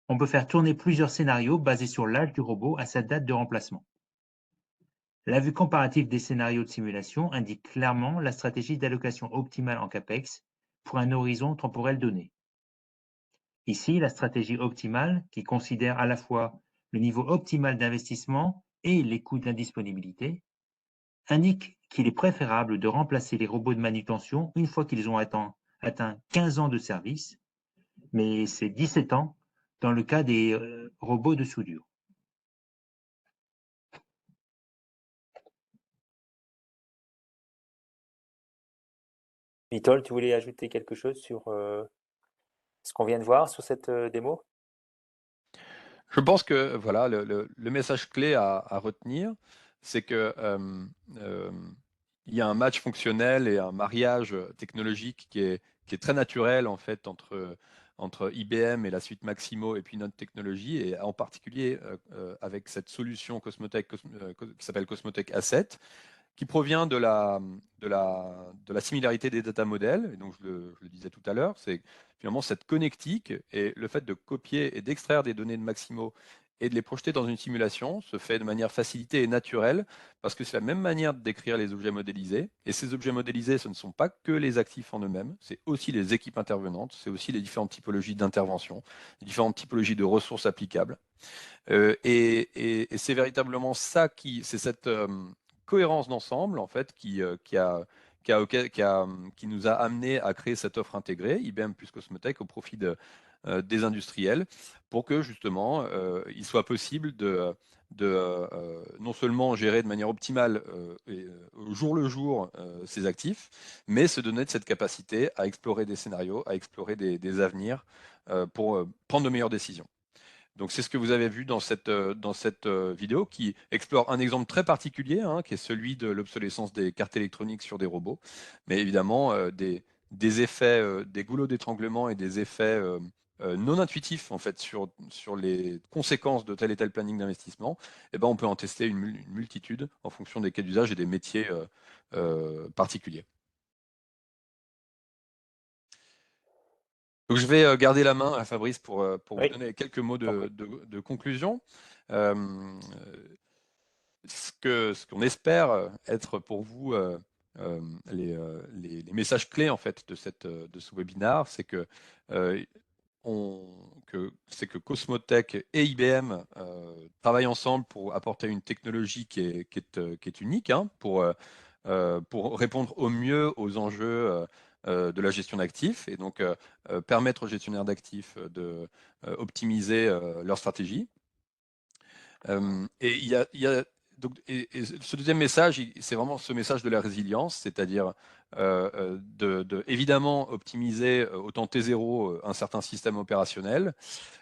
on peut faire tourner plusieurs scénarios basés sur l'âge du robot à sa date de remplacement. La vue comparative des scénarios de simulation indique clairement la stratégie d'allocation optimale en CAPEX pour un horizon temporel donné. Ici, la stratégie optimale, qui considère à la fois le niveau optimal d'investissement et les coûts d'indisponibilité, indique qu'il est préférable de remplacer les robots de manutention une fois qu'ils ont atteint 15 ans de service, mais c'est 17 ans dans le cas des robots de soudure. Vitol, tu voulais ajouter quelque chose sur ce qu'on vient de voir sur cette démo? Je pense que voilà, le message clé à retenir, c'est que il y a un match fonctionnel et un mariage technologique qui est très naturel en fait entre IBM et la suite Maximo et puis notre technologie, et en particulier avec cette solution Cosmotech qui s'appelle Cosmotech Asset, qui provient de la similarité des data models. Et donc, je le disais tout à l'heure, c'est finalement cette connectique et le fait de copier et d'extraire des données de Maximo et de les projeter dans une simulation se fait de manière facilitée et naturelle, parce que c'est la même manière de décrire les objets modélisés. Et ces objets modélisés, ce ne sont pas que les actifs en eux-mêmes, c'est aussi les équipes intervenantes, c'est aussi les différentes typologies d'intervention, les différentes typologies de ressources applicables. Et c'est véritablement ça c'est cette cohérence d'ensemble en fait qui nous a amené à créer cette offre intégrée IBM plus Cosmotech au profit des industriels, pour que justement il soit possible de non seulement gérer de manière optimale au jour le jour ces actifs, mais se donner de cette capacité à explorer des scénarios, à explorer des avenirs pour prendre de meilleures décisions. Donc c'est ce que vous avez vu dans cette vidéo, qui explore un exemple très particulier, hein, qui est celui de l'obsolescence des cartes électroniques sur des robots. Mais évidemment, des effets, des goulots d'étranglement et des effets non intuitifs en fait sur les conséquences de tel et tel planning d'investissement, eh ben, on peut en tester une multitude en fonction des cas d'usage et des métiers particuliers. Donc je vais garder la main à Fabrice pour vous Oui, donner quelques mots t'en prie. de conclusion. Euh, ce qu'on espère être pour vous les messages clés en fait de ce webinaire, c'est que c'est que Cosmotech et IBM travaillent ensemble pour apporter une technologie qui est unique, hein, pour répondre au mieux aux enjeux de la gestion d'actifs, et donc permettre aux gestionnaires d'actifs de optimiser leur stratégie. Et et ce deuxième message, c'est vraiment ce message de la résilience, c'est-à-dire évidemment optimiser au temps T0 un certain système opérationnel,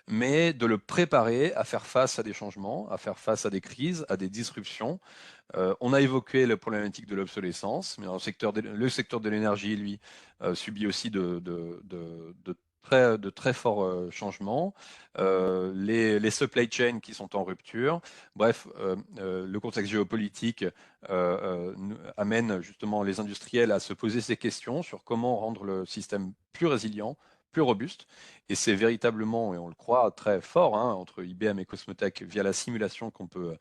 mais de le préparer à faire face à des changements, à faire face à des crises, à des disruptions. On a évoqué la problématique de l'obsolescence, mais dans le secteur de l'énergie, lui, subit aussi de très forts changements. Les supply chains qui sont en rupture. Bref, le contexte géopolitique amène justement les industriels à se poser ces questions sur comment rendre le système plus résilient, plus robuste. Et c'est véritablement, et on le croit très fort, hein, entre IBM et Cosmotech, via la simulation qu'on peut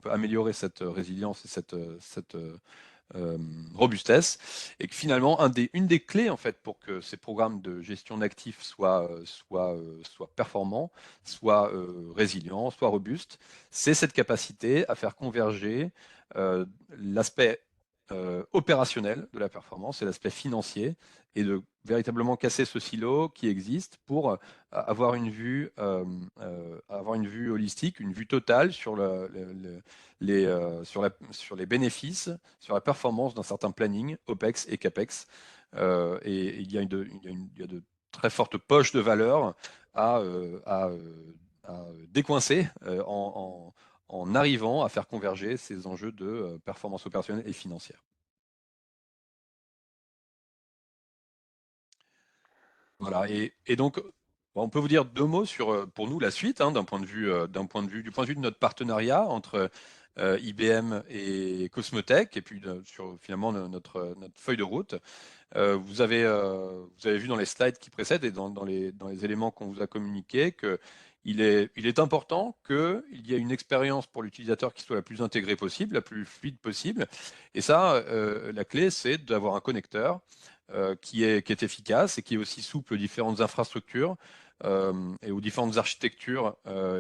améliorer cette résilience et cette robustesse, et que finalement une des clés en fait pour que ces programmes de gestion d'actifs soient performants, soient résilients, soient robustes, c'est cette capacité à faire converger l'aspect opérationnel de la performance et l'aspect financier, et de véritablement casser ce silo qui existe pour avoir une vue holistique, une vue totale sur sur les bénéfices, sur la performance d'un certain planning OPEX et CAPEX. Et il y a de très fortes poches de valeur à décoincer en arrivant à faire converger ces enjeux de performance opérationnelle et financière. Voilà, et donc On peut vous dire 2 mots sur, pour nous, la suite, hein, du point de vue de notre partenariat entre IBM et Cosmotech, et puis sur finalement notre feuille de route. Vous avez vu dans les slides qui précèdent et dans les éléments qu'on vous a communiqués qu'il est important qu'il y ait une expérience pour l'utilisateur qui soit la plus intégrée possible, la plus fluide possible. Et ça, la clé, c'est d'avoir un connecteur qui est efficace et qui est aussi souple aux différentes infrastructures et aux différentes architectures,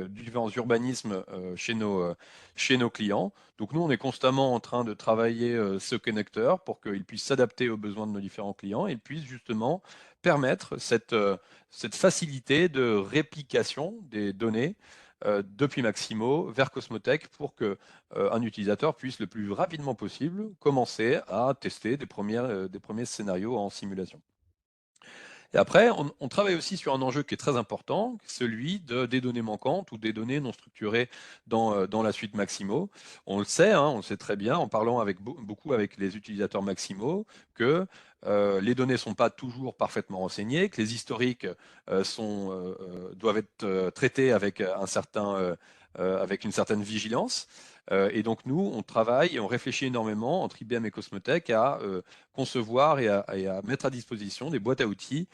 différents urbanismes chez nos clients. Donc nous, on est constamment en train de travailler ce connecteur pour qu'il puisse s'adapter aux besoins de nos différents clients et puisse justement permettre cette facilité de réplication des données depuis Maximo vers Cosmotech pour que un utilisateur puisse le plus rapidement possible commencer à tester des premiers scénarios en simulation. Et après, on travaille aussi sur un enjeu qui est très important, celui des données manquantes ou des données non structurées dans la suite Maximo. On le sait, hein, on le sait très bien en parlant beaucoup avec les utilisateurs Maximo, que les données ne sont pas toujours parfaitement renseignées, que les historiques doivent être traités avec avec une certaine vigilance. Et donc nous, on travaille et on réfléchit énormément entre IBM et Cosmotech à concevoir et à mettre à disposition des boîtes à outils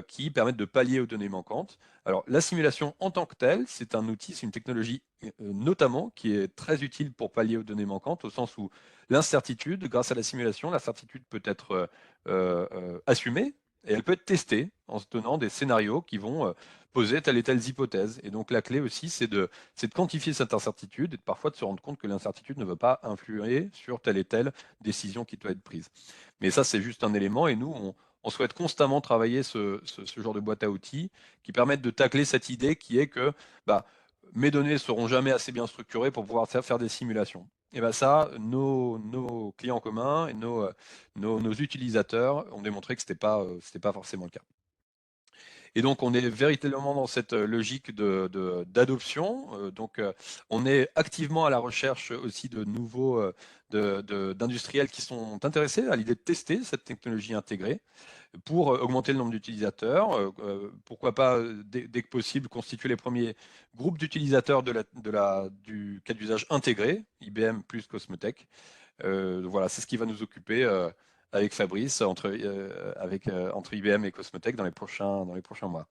qui permettent de pallier aux données manquantes. Alors, la simulation en tant que telle, c'est un outil, c'est une technologie notamment qui est très utile pour pallier aux données manquantes, au sens où l'incertitude, grâce à la simulation, l'incertitude peut être assumée et elle peut être testée en se donnant des scénarios qui vont poser telle et telle hypothèse. Et donc, la clé aussi, c'est de quantifier cette incertitude et parfois de se rendre compte que l'incertitude ne veut pas influer sur telle et telle décision qui doit être prise. Mais ça, c'est juste un élément et nous, on souhaite constamment travailler ce genre de boîte à outils qui permettent de tacler cette idée qui est que mes données ne seront jamais assez bien structurées pour pouvoir faire des simulations. Et bien ça, nos clients communs et nos utilisateurs ont démontré que ce n'était pas forcément le cas. Et donc, on est véritablement dans cette logique d'adoption. Donc, on est activement à la recherche aussi de nouveaux d'industriels qui sont intéressés à l'idée de tester cette technologie intégrée pour augmenter le nombre d'utilisateurs. Pourquoi pas, dès que possible, constituer les premiers groupes d'utilisateurs du cas d'usage intégré, IBM plus Cosmotech. Voilà, c'est ce qui va nous occuper avec Fabrice entre IBM et Cosmotech dans les prochains mois.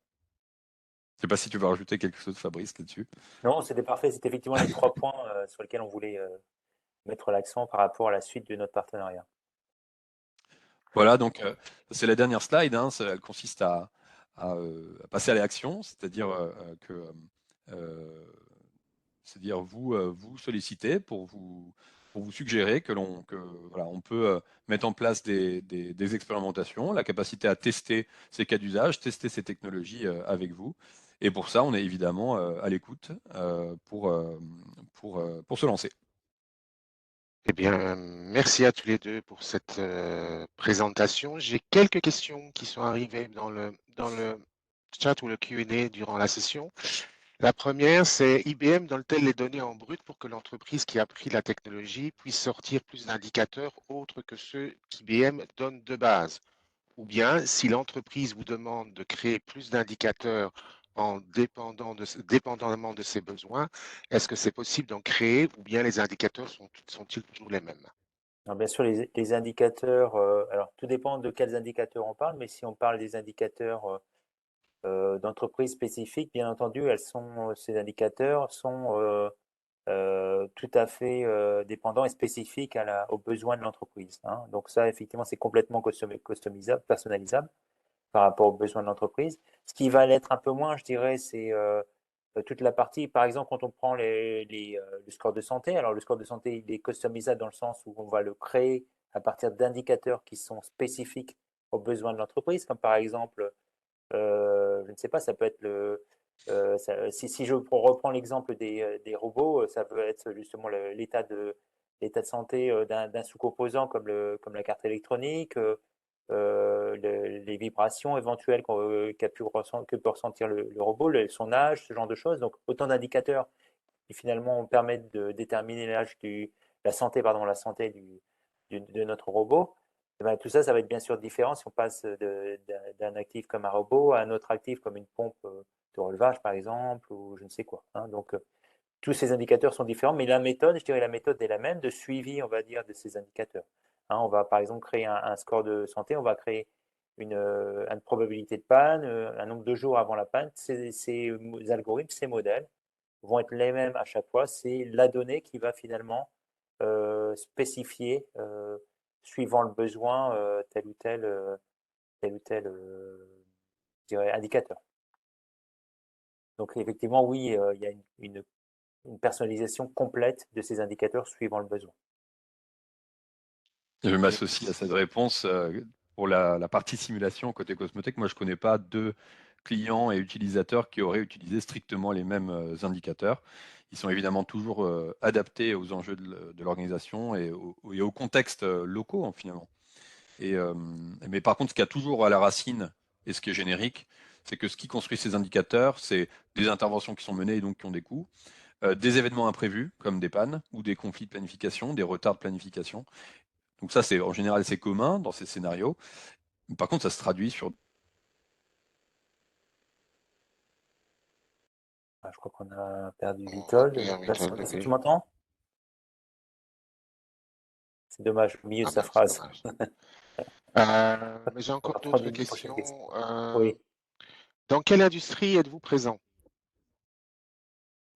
Je ne sais pas si tu veux rajouter quelque chose, Fabrice, là-dessus. Non, c'était parfait. C'était effectivement les 3 points sur lesquels on voulait mettre l'accent par rapport à la suite de notre partenariat. Voilà, donc c'est la dernière slide. Hein, elle consiste à passer à l'action, c'est-à-dire vous solliciter pour vous suggérer on peut mettre en place des expérimentations, la capacité à tester ces cas d'usage, tester ces technologies avec vous. Et pour ça, on est évidemment à l'écoute pour se lancer. Eh bien, merci à tous les deux pour cette présentation. J'ai quelques questions qui sont arrivées dans le chat ou le Q&A durant la session. La première, c'est IBM donne-t-elle les données en brut pour que l'entreprise qui a pris la technologie puisse sortir plus d'indicateurs autres que ceux qu'IBM donne de base? Ou bien, si l'entreprise vous demande de créer plus d'indicateurs dépendamment de ses besoins, est-ce que c'est possible d'en créer ou bien les indicateurs sont-ils toujours les mêmes? Alors, bien sûr, les indicateurs, alors tout dépend de quels indicateurs on parle, mais si on parle des indicateurs d'entreprises spécifiques, bien entendu, ces indicateurs sont tout à fait dépendants et spécifiques aux besoins de l'entreprise, hein. Donc ça, effectivement, c'est complètement customisable, personnalisable par rapport aux besoins de l'entreprise. Ce qui va l'être un peu moins, je dirais, c'est toute la partie, par exemple, quand on prend le score de santé. Alors, le score de santé, il est customisable dans le sens où on va le créer à partir d'indicateurs qui sont spécifiques aux besoins de l'entreprise, comme par exemple, je ne sais pas, ça peut être si je reprends l'exemple des robots, ça peut être justement l'état de santé d'un sous-composant comme la carte électronique, les vibrations éventuelles que peut ressentir le robot, son âge, ce genre de choses. Donc, autant d'indicateurs qui finalement permettent de déterminer la santé de notre robot. Eh ben, tout ça, ça va être bien sûr différent si on passe d'un actif comme un robot à un autre actif comme une pompe de relevage, par exemple, ou je ne sais quoi. Hein. Donc, tous ces indicateurs sont différents, mais la méthode, je dirais la méthode est la même de suivi, on va dire, de ces indicateurs. Hein, on va par exemple créer un score de santé, on va créer une probabilité de panne, un nombre de jours avant la panne. Ces algorithmes, ces modèles vont être les mêmes à chaque fois. C'est la donnée qui va finalement spécifier, suivant le besoin, tel ou tel je dirais, indicateur. Donc effectivement, oui, il y a une personnalisation complète de ces indicateurs suivant le besoin. Je m'associe à cette réponse. Pour la partie simulation côté Cosmotech, moi je ne connais pas de clients et utilisateurs qui auraient utilisé strictement les mêmes indicateurs. Ils sont évidemment toujours adaptés aux enjeux de l'organisation et aux contextes locaux, hein, finalement. Mais par contre, ce qu'il y a toujours à la racine et ce qui est générique, c'est que ce qui construit ces indicateurs, c'est des interventions qui sont menées et donc qui ont des coûts, des événements imprévus comme des pannes ou des conflits de planification, des retards de planification. Donc ça, en général, c'est commun dans ces scénarios. Par contre, ça se traduit sur... Ah, je crois qu'on a perdu On a Vitold. perdu un méthode, Est-ce que tu oui. m'entends? C'est dommage, au milieu de Ah sa ben, c'est phrase. dommage. Mais j'ai On va encore prendre d'autres une prochaine question. questions. Oui. Dans quelle industrie êtes-vous présent?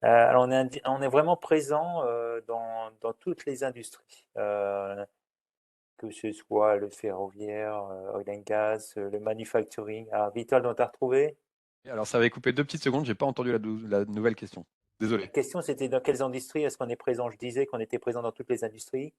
Alors, on est vraiment présent dans toutes les industries, que ce soit le ferroviaire, oil and gas, le manufacturing. Alors, Vitold, on t'a retrouvé? Alors, ça avait coupé 2 petites secondes, j'ai pas entendu la nouvelle question. La Désolé. question, c'était dans quelles industries est-ce qu'on est présent? Je disais qu'on était présent dans toutes les industries.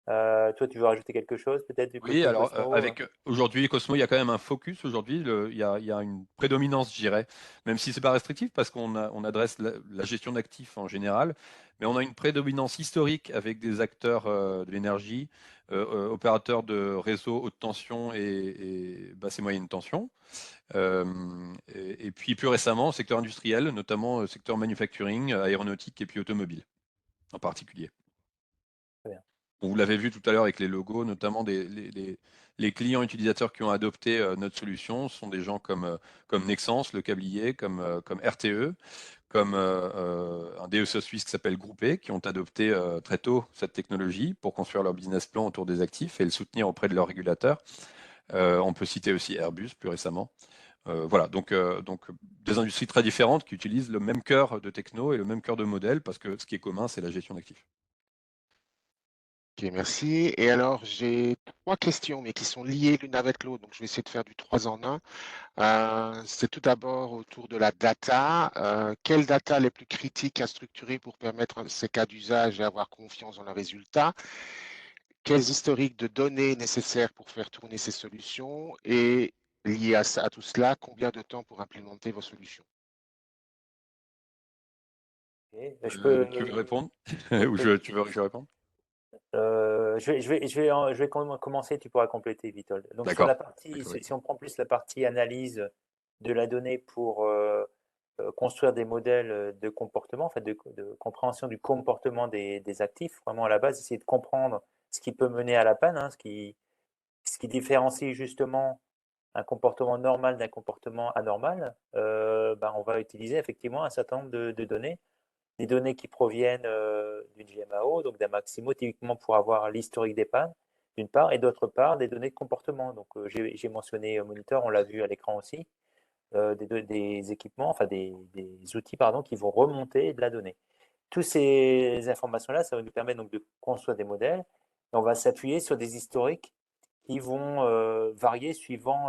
Toi, tu veux rajouter quelque chose peut-être du Oui, côté alors Cosmo? aujourd'hui, Cosmo, il y a quand même un focus aujourd'hui. Il y a une prédominance, je dirais, même si c'est pas restrictif parce on adresse la gestion d'actifs en général, mais on a une prédominance historique avec des acteurs de l'énergie, opérateurs de réseaux haute tension et basse et moyenne tension. Euh, et puis plus récemment, secteur industriel, notamment secteur manufacturing, aéronautique et puis automobile en particulier. Très bien. Vous l'avez vu tout à l'heure avec les logos, notamment les clients utilisateurs qui ont adopté notre solution sont des gens comme Nexans, le câblier, comme RTE, comme un DSO suisse qui s'appelle Groupé, qui ont adopté très tôt cette technologie pour construire leur business plan autour des actifs et le soutenir auprès de leurs régulateurs. On peut citer aussi Airbus plus récemment. Voilà, donc des industries très différentes qui utilisent le même cœur de techno et le même cœur de modèle parce que ce qui est commun, c'est la gestion d'actifs. Ok, merci. Et alors, j'ai trois questions, mais qui sont liées l'une avec l'autre. Donc, je vais essayer de faire du 3 en 1. C'est tout d'abord autour de la data. Quelles data les plus critiques à structurer pour permettre ces cas d'usage et avoir confiance dans le résultat? Quels historiques de données nécessaires pour faire tourner ces solutions? Et lié à tout cela, combien de temps pour implémenter vos solutions? Ok. Tu veux répondre ou tu veux que je réponde? Je vais commencer, tu pourras compléter, Vitold. Donc, sur la D'accord. partie, D'accord, si on prend plus la partie analyse de la donnée pour construire des modèles de comportement, en fait, de compréhension du comportement des actifs, vraiment à la base, essayer de comprendre ce qui peut mener à la panne, hein, ce qui différencie justement un comportement normal d'un comportement anormal, ben, on va utiliser effectivement un certain nombre de données. Des données qui proviennent d'une GMAO, donc d'un Maximo, typiquement pour avoir l'historique des pannes, d'une part, et d'autre part, des données de comportement. Donc, j'ai mentionné Monitor, on l'a vu à l'écran aussi, des équipements, enfin des outils, pardon, qui vont remonter de la donnée. Toutes ces informations-là, ça va nous permettre donc de construire des modèles. Et on va s'appuyer sur des historiques qui vont varier suivant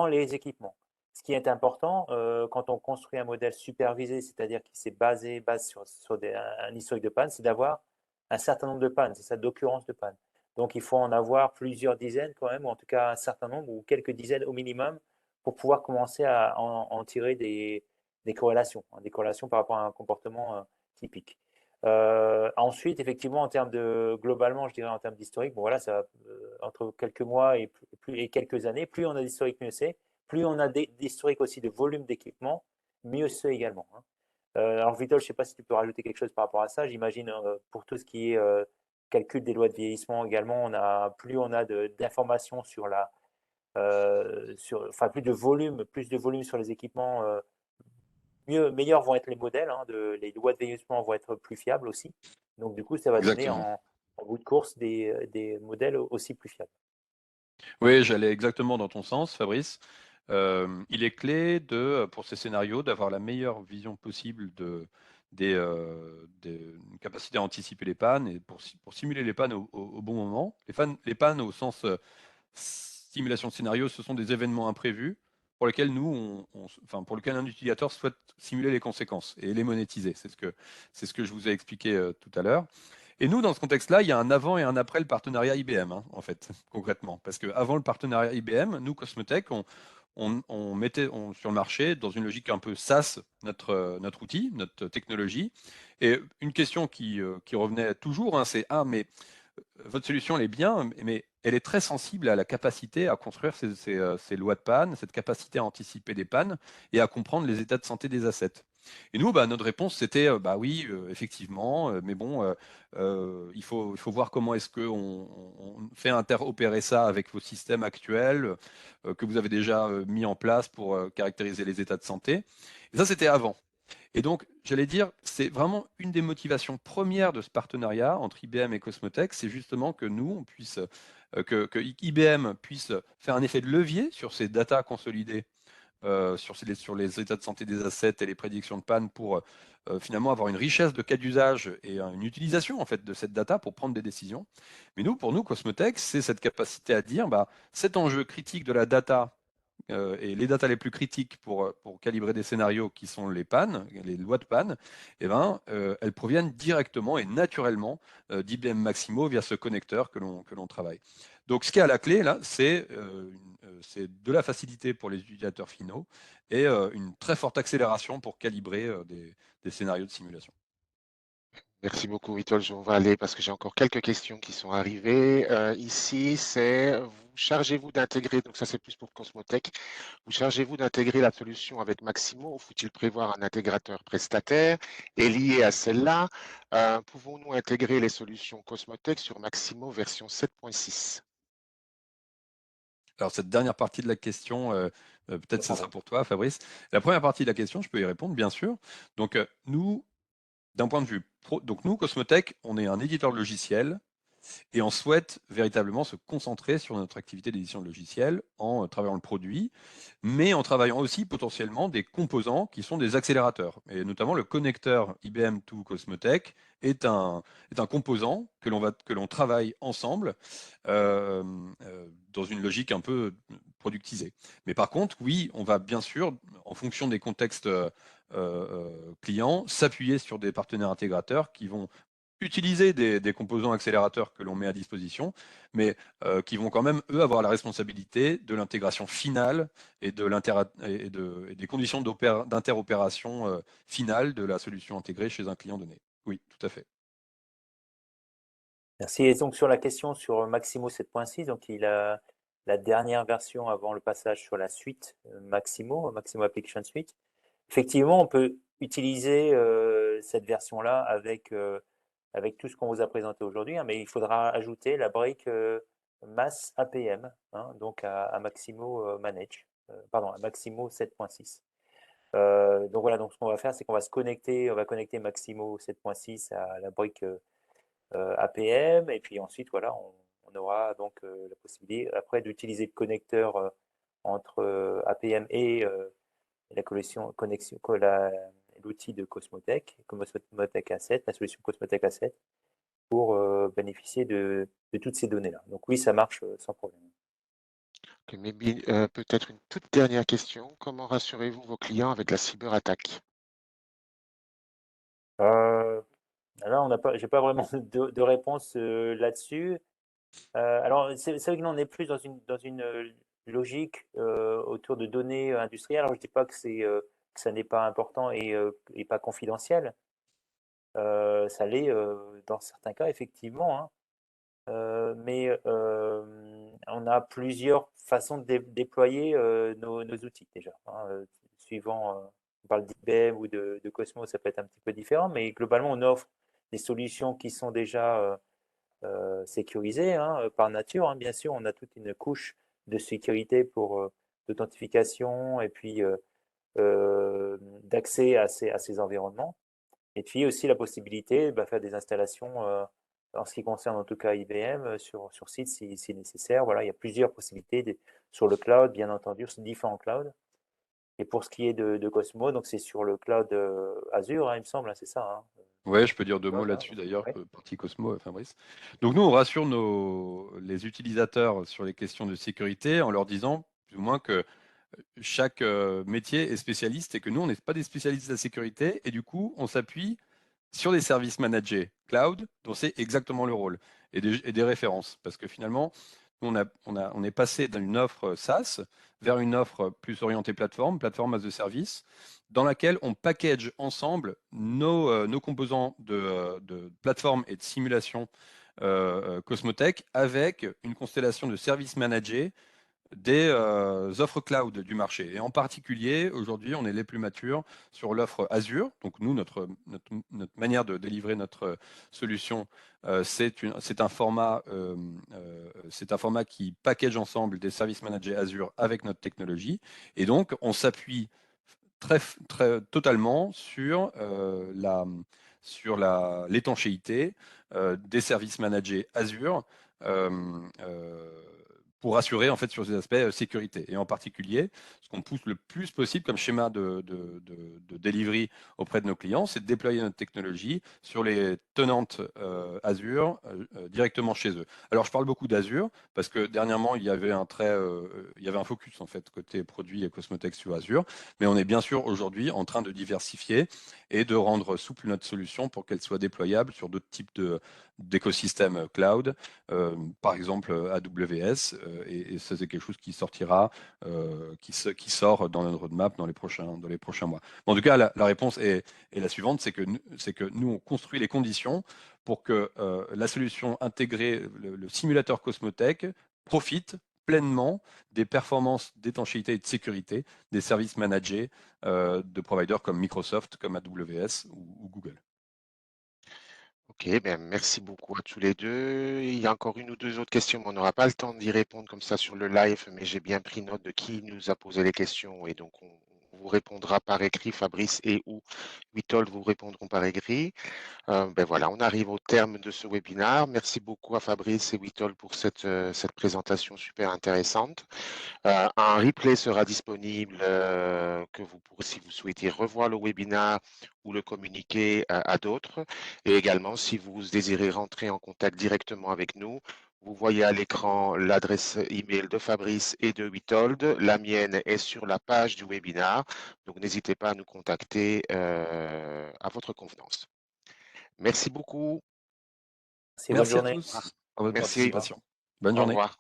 les équipements. Ce qui est important quand on construit un modèle supervisé, c'est-à-dire qui s'est basé sur un historique de panne, c'est d'avoir un certain nombre de pannes, c'est ça, d'occurrence de panne. Donc il faut en avoir plusieurs dizaines quand même, ou en tout cas un certain nombre, ou quelques dizaines au minimum, pour pouvoir commencer à en tirer des corrélations, hein, des corrélations par rapport à un comportement typique. Ensuite, effectivement, en termes globalement, je dirais en termes d'historique, bon voilà, ça, entre quelques mois et quelques années, plus on a d'historique, mieux c'est. Plus on a d'historique aussi de volume d'équipement, mieux c'est également. Hein. Alors, Vitol, je ne sais pas si tu peux rajouter quelque chose par rapport à ça. J'imagine pour tout ce qui est calcul des lois de vieillissement également. Plus on a d'informations sur enfin plus de volume sur les équipements, meilleurs vont être les modèles. Les lois de vieillissement vont être plus fiables aussi. Donc du coup, ça va donner Exactement. en bout de course des modèles aussi plus fiables. Oui, j'allais exactement dans ton sens, Fabrice. Il est clé pour ces scénarios d'avoir la meilleure vision possible des capacités à anticiper les pannes et pour simuler les pannes au bon moment. Les pannes au sens simulation de scénario, ce sont des événements imprévus pour lesquels pour lesquels un utilisateur souhaite simuler les conséquences et les monétiser. C'est ce que je vous ai expliqué tout à l'heure. Et nous, dans ce contexte-là, il y a un avant et un après le partenariat IBM, en fait, concrètement. Parce qu'avant le partenariat IBM, nous, Cosmotech, on mettait sur le marché, dans une logique un peu SaaS, notre outil, notre technologie. Et une question qui revenait toujours, c'est « Ah, mais votre solution, elle est bien, mais elle est très sensible à la capacité à construire ces lois de panne, cette capacité à anticiper des pannes et à comprendre les états de santé des assets. » Et nous, notre réponse, c'était bah oui, effectivement, mais bon, il faut voir comment est-ce qu'on fait interopérer ça avec vos systèmes actuels que vous avez déjà mis en place pour caractériser les états de santé. Et ça, c'était avant. Et donc, j'allais dire, c'est vraiment une des motivations premières de ce partenariat entre IBM et Cosmotech, c'est justement que nous, on puisse, que IBM puisse faire un effet de levier sur ces datas consolidées, sur les états de santé des assets et les prédictions de panne pour finalement avoir une richesse de cas d'usage et une utilisation en fait de cette data pour prendre des décisions. Mais nous, pour nous, Cosmotech, c'est cette capacité à dire, bah, cet enjeu critique de la data et les datas les plus critiques pour calibrer des scénarios qui sont les pannes, les lois de panne, eh ben, elles proviennent directement et naturellement d'IBM Maximo via ce connecteur que l'on travaille. Donc ce qui est à la clé, là, c'est de la facilité pour les utilisateurs finaux et une très forte accélération pour calibrer des scénarios de simulation. Merci beaucoup, Witold. On va aller parce que j'ai encore quelques questions qui sont arrivées. Ici, c'est vous chargez-vous d'intégrer, donc ça c'est plus pour Cosmotech, vous chargez-vous d'intégrer la solution avec Maximo ou faut-il prévoir un intégrateur prestataire? Et lié à celle-là, pouvons-nous intégrer les solutions Cosmotech sur Maximo version 7.6? Alors cette dernière partie de la question, peut-être ce sera pour toi, Fabrice. La première partie de la question, je peux y répondre, bien sûr. Donc nous, d'un point de vue pro, donc nous, Cosmotech, on est un éditeur de logiciels et on souhaite véritablement se concentrer sur notre activité d'édition de logiciels en travaillant le produit, mais en travaillant aussi potentiellement des composants qui sont des accélérateurs. Et notamment le connecteur IBM to Cosmotech est un composant que l'on travaille ensemble dans une logique un peu productisée. Mais par contre, oui, on va bien sûr, en fonction des contextes clients, s'appuyer sur des partenaires intégrateurs qui vont utiliser des composants accélérateurs que l'on met à disposition, mais qui vont quand même, eux, avoir la responsabilité de l'intégration finale et des conditions d'interopération finale de la solution intégrée chez un client donné. Oui, tout à fait. Merci. Et donc sur la question sur Maximo 7.6, donc il a la dernière version avant le passage sur la suite Maximo Application Suite. Effectivement, on peut utiliser cette version-là avec tout ce qu'on vous a présenté aujourd'hui, mais il faudra ajouter la brique Mass APM, donc à Maximo Manage, pardon, à Maximo 7.6. Donc voilà, donc ce qu'on va faire, c'est qu'on va on va connecter Maximo 7.6 à la brique APM, et puis ensuite, voilà, on aura donc la possibilité après d'utiliser le connecteur entre APM et l'outil de Cosmotech A7, la solution Cosmotech A7, pour bénéficier de toutes ces données-là. Donc oui, ça marche sans problème. Okay, peut-être une toute dernière question. Comment rassurez-vous vos clients avec la cyberattaque? Là, j'ai pas vraiment de réponse là-dessus. Alors, c'est vrai que nous, on est plus dans une logique autour de données industrielles. Alors, je dis pas que ça n'est pas important et pas confidentiel. Ça l'est dans certains cas, effectivement, mais on a plusieurs façons de déployer nos outils déjà. Suivant, on parle d'IBM ou de Cosmos, ça peut être un petit peu différent, mais globalement, on offre des solutions qui sont déjà sécurisé par nature. Bien sûr, on a toute une couche de sécurité pour d'authentification et puis d'accès à ces environnements. Et puis aussi la possibilité de faire des installations, en ce qui concerne en tout cas IBM, sur site si nécessaire. Voilà, il y a plusieurs possibilités sur le cloud, bien entendu, sur différents clouds. Et pour ce qui est de Cosmo, donc c'est sur le cloud Azure, il me semble, c'est ça. Ouais, je peux dire 2 mots là-dessus d'ailleurs, Ouais. partie Cosmo, Fabrice. Donc nous, on rassure les utilisateurs sur les questions de sécurité en leur disant plus ou moins que chaque métier est spécialiste et que nous, on n'est pas des spécialistes de la sécurité et du coup, on s'appuie sur des services managés cloud dont c'est exactement le rôle et des références. Parce que finalement, on est passé d'une offre SaaS vers une offre plus orientée plateforme as a service, dans laquelle on package ensemble nos composants de plateforme et de simulation Cosmotech avec une constellation de services managés des offres cloud du marché. Et en particulier, aujourd'hui, on est les plus matures sur l'offre Azure. Donc nous, notre manière de délivrer notre solution, c'est un format qui package ensemble des services managés Azure avec notre technologie. Et donc, on s'appuie totalement sur l'étanchéité des services managés Azure pour assurer en fait sur ces aspects sécurité. Et en particulier, ce qu'on pousse le plus possible comme schéma de delivery auprès de nos clients, c'est de déployer notre technologie sur les tenantes Azure directement chez eux. Alors je parle beaucoup d'Azure parce que dernièrement il y avait un focus en fait côté produit et Cosmotech sur Azure, mais on est bien sûr aujourd'hui en train de diversifier et de rendre souple notre solution pour qu'elle soit déployable sur d'autres types d'écosystèmes cloud, par exemple AWS, et ça c'est quelque chose qui sortira, qui sort dans notre roadmap dans les prochains mois. En tout cas, la réponse est la suivante, c'est que nous on construit les conditions pour que la solution intégrée, le simulateur Cosmotech, profite pleinement des performances d'étanchéité et de sécurité des services managés de providers comme Microsoft, comme AWS ou Google. Ok, ben merci beaucoup à tous les deux. Il y a encore une ou deux autres questions, mais on n'aura pas le temps d'y répondre comme ça sur le live, mais j'ai bien pris note de qui nous a posé les questions et donc on vous répondra par écrit, Fabrice et ou Witold vous répondront par écrit. Ben voilà, on arrive au terme de ce webinaire. Merci beaucoup à Fabrice et Witold pour cette présentation super intéressante. Un replay sera disponible que vous pourrez, si vous souhaitez revoir le webinaire ou le communiquer à d'autres. Et également, si vous désirez rentrer en contact directement avec nous, vous voyez à l'écran l'adresse email de Fabrice et de Witold. La mienne est sur la page du webinaire. Donc, n'hésitez pas à nous contacter à votre convenance. Merci beaucoup. Merci, bonne Merci à journée. tous pour votre Merci. participation. Bonne Au journée. revoir.